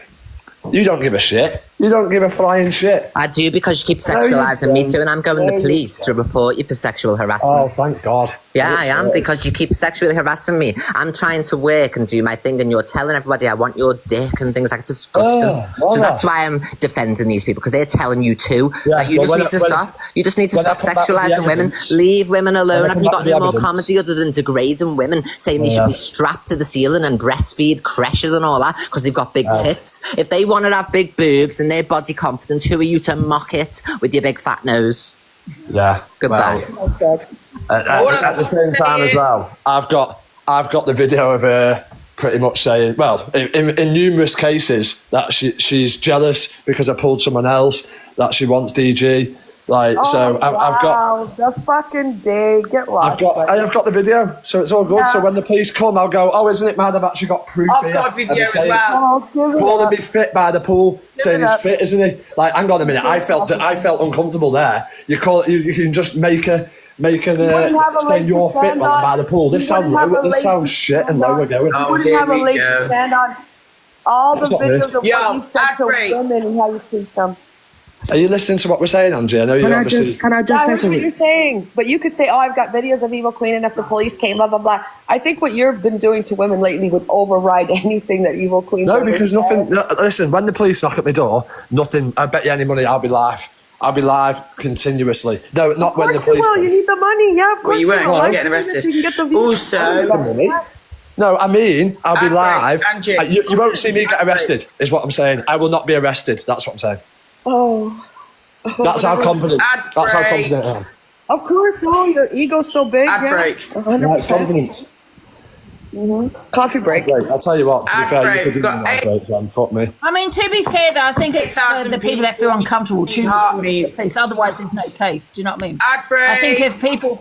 You don't give a shit. You don't give a flying shit. I do, because you keep sexualising me too, and I'm going to the police to report you for sexual harassment. Oh, thank God. Yeah, I am, because you keep sexually harassing me. I'm trying to work and do my thing, and you're telling everybody I want your dick and things like that. It's disgusting. So that's why I'm defending these people, because they're telling you too that you just need to stop. You just need to stop sexualising women. Leave women alone. Have you got any more comedy other than degrading women, saying they should be strapped to the ceiling and breastfeed creches and all that because they've got big tits? If they want to have big boobs and their body confidence, who are you to mock it with your big fat nose? Yeah. Goodbye. At the same time as well, I've got the video of her pretty much saying, well, in numerous cases, that she's jealous because I pulled someone else, that she wants DG. Like, so I've got the fucking day. Get lost. I've got the video, so it's all good. Yeah. So when the police come, I'll go, oh, isn't it mad? I've actually got proof here. I've got a video as well. Calling me fit by the pool, saying he's fit, isn't he? Like, hang on a minute, I felt uncomfortable there. You can just make a saying you're fit by the pool. This sounds shit, and now we're going. You wouldn't have a leg to stand on. All the videos of what you've said to women and how you treat them. Are you listening to what we're saying, Angie? I know you're obviously... Can I just say something? What you're saying. But you could say, oh, I've got videos of Evil Queen, and if the police came, blah, blah, blah. I think what you've been doing to women lately would override anything that Evil Queen... No, because nothing... No, listen, when the police knock at my door, nothing... I bet you any money I'll be live. I'll be live continuously. No, not when the police... Of course you will. You need the money. Yeah, of course you will. You're getting arrested. You can get the also... No, I mean, I'll be live. You won't see me get arrested, is what I'm saying. I will not be arrested. That's what I'm saying. Oh... That's how confident. That's how confident I am. Of course, your ego's so big. Break. 100%. Confidence. Coffee break. I'll tell you what. To be fair, you could do an ad break, Jan. Fuck me. I mean, to be fair, though, I think it's the people that feel uncomfortable to face. Otherwise, there's no case. Do you know what I mean? Ad break. I think if people.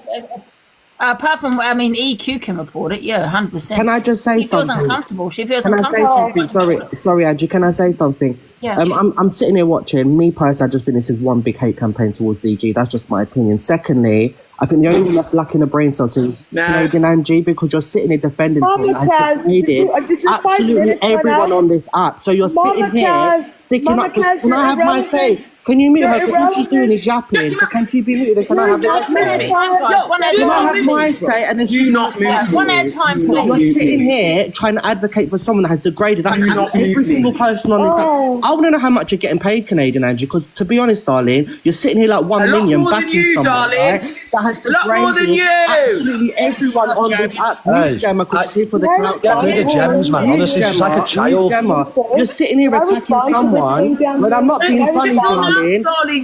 Apart from, I mean, EQ can report it, 100%. Can I just say something? She feels uncomfortable. She feels Can uncomfortable. I say something? Sorry, Angie. Can I say something? Yeah. I'm sitting here watching. Me personally, I just think this is one big hate campaign towards DG. That's just my opinion. Secondly, I think the only one that's lacking a brain cells is Canadian Angie, because you're sitting here defending someone that did you absolutely everyone on this app. So you're sitting here sticking up. Can I have my say? Can you mute her? Because all she's doing is yapping. So can she be muted? And can I have Can I have my say? And then she's not muted. One at a time, please. You're sitting here trying to advocate for someone that has degraded every single person on this app. I want to know how much you're getting paid, Canadian Angie, because to be honest, darling, you're sitting here like 1 million backing someone, right? That has degraded absolutely everyone on this app. Mute Gemma, because she's here for the clout. Get rid of gems, man. Honestly, she's like a child. Gemma, you're sitting here attacking someone, but I'm not being funny, darling.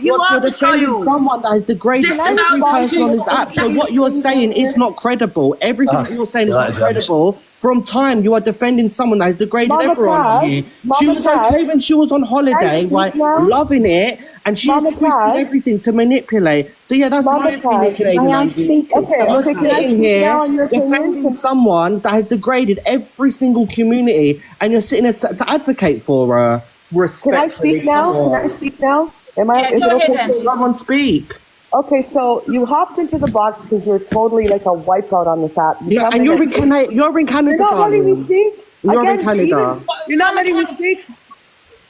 You're defending someone that has degraded every person on this app. So what you're saying is not credible. Everything that you're saying is not credible. from time you are defending someone that has degraded Mama everyone on here. Taz, She Mama was okay when she was on holiday, Taz, right, now? loving it, and she's Mama twisted Taz. everything to manipulate. So yeah, that's Mama my opinion, Taz. Canadian May I Angie. speak? Okay, You're okay, can I sitting speak here now on your opinion? defending someone that has degraded every single community, and you're sitting there to advocate for her. Can I speak now? Can I speak now? Is it okay to Someone speak? Okay, so you hopped into the box because you're totally like a wipeout on this app. Yeah, and you're in Canada. You're in Canada. You're not letting me darling. speak. You're Again, in Canada. you're not letting me speak.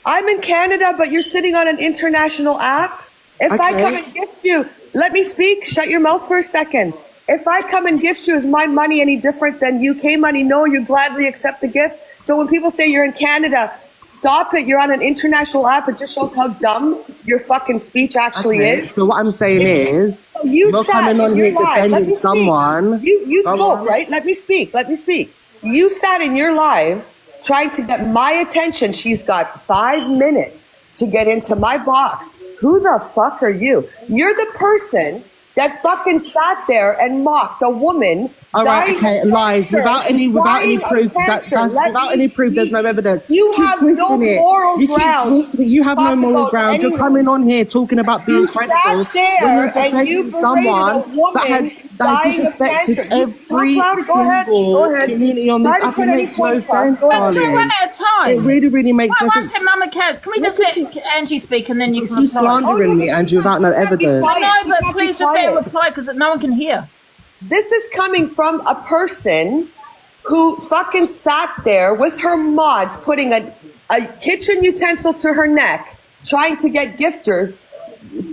I'm in Canada, but you're sitting on an international app. If I Okay. come and gift you, let me speak. Shut your mouth for a second. If I come and gift you, is my money any different than UK money? No, you gladly accept the gift. So when people say you're in Canada, stop it. You're on an international app. It just shows how dumb your fucking speech actually Okay, is. so what I'm saying is, You you're sat coming on in here your live. Let me defending speak. someone. You Go spoke, on. right? Let me speak. Let me speak. You sat in your live trying to get my attention. She's got 5 minutes to get into my box. Who the fuck are you? You're the person that fucking sat there and mocked a woman. All right, dying okay, of lies cancer, without any dying of proof. cancer. Let Without me any proof, there's speak. no evidence. You Keep have no twisting it. moral You keep ground. twisting it. You have no Talk moral about ground. You're anyone. coming on here talking about being You credible sat there when you're and you defending berated someone a woman that has dying of disrespected cancer. You talk every louder. Go ahead. single Go ahead. community on this Try to app. put It any makes no points across. sense, Go ahead. We're darling. running out of time. It really makes no One sense. second, Mama Kaz. Can we just let Angie speak and then you can She's reply? slandering me, Angie, without no evidence. I know, She but can't be please just let her quiet. reply because no one can hear. This is coming from a person who fucking sat there with her mods putting a kitchen utensil to her neck, trying to get gifters,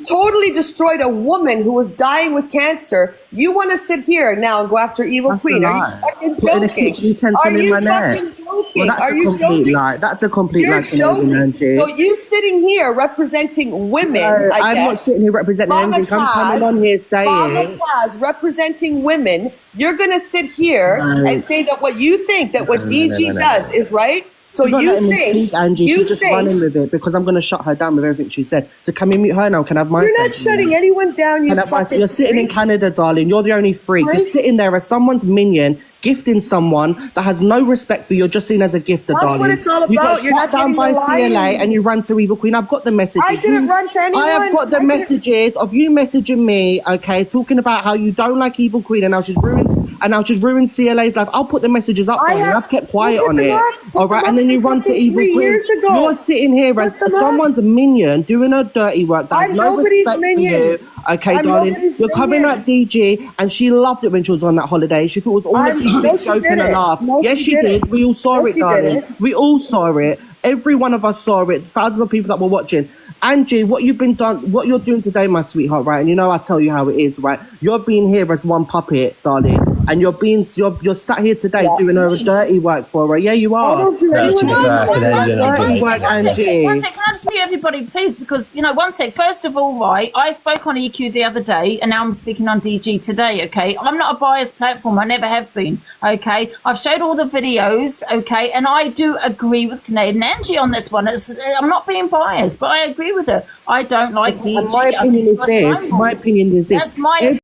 totally destroyed a woman who was dying with cancer. You want to sit here now and go after Evil That's Queen? a Are you lie. fucking Putting a joking? kitchen utensil Are in you my neck. fucking joking? Well, that's Are a you complete joking? lie. That's a complete You're lie, Canadian joking. Angie. So you sitting here representing women, No, I I'm guess. not sitting here representing Mama anything. I'm coming on here saying. Mama Kaz representing women. You're going to sit here No. and say that what you think that what No, no, DG no, no, does is right. So She's not you letting me think speak, Angie. you She's just think running with it because I'm going to shut her down with everything she said. So can we mute her now? Can I have my you're not say? shutting anyone down. You Can I have my- fucking You're sitting in freak. Canada, darling. You're the only freak. You're Freak? sitting there as someone's minion, gifting someone that has no respect for you. You're just seen as a gifter, That's darling. what it's all You got about. You're shut not down getting by the CLA lions. and you ran to Evil Queen. I've got the messages. I didn't run to anyone. I have got the I didn't- messages of you messaging me, okay, talking about how you don't like Evil Queen and how she's ruined CLA's life. I'll put the messages up, darling. I've kept quiet put on them it. up. Put All right, them and up then you for run to fucking Evil 3 Queen. years ago. You're sitting here as them up. someone's a minion doing her dirty work. That has I'm no nobody's respect minion. for you. Okay, I'm darling. nobody's You're coming minion. at DG, and she loved it when she was on that holiday. She thought it was all a No, big she joke and a didn't. laugh. No, Yes, she she didn't. did. We all saw No, it, she darling. didn't. We all saw it. Every one of us saw it. Thousands of people that were watching. Angie, what you're doing today, my sweetheart, right? And you know I tell you how it is, right? You're being here as one puppet, darling, and you're sat here today doing her dirty work for her. Yeah, you are. I don't do Dirty anyone. work, Dirty work, One Angie. sec, can I just mute everybody, please? Because, one sec. First of all, right, I spoke on EQ the other day, and now I'm speaking on DG today, okay? I'm not a biased platform. I never have been, okay? I've showed all the videos, okay? And I do agree with Canadian Angie on this one. I'm not being biased, but I agree with her. I don't like DG. And my opinion is this. My opinion is this. That's my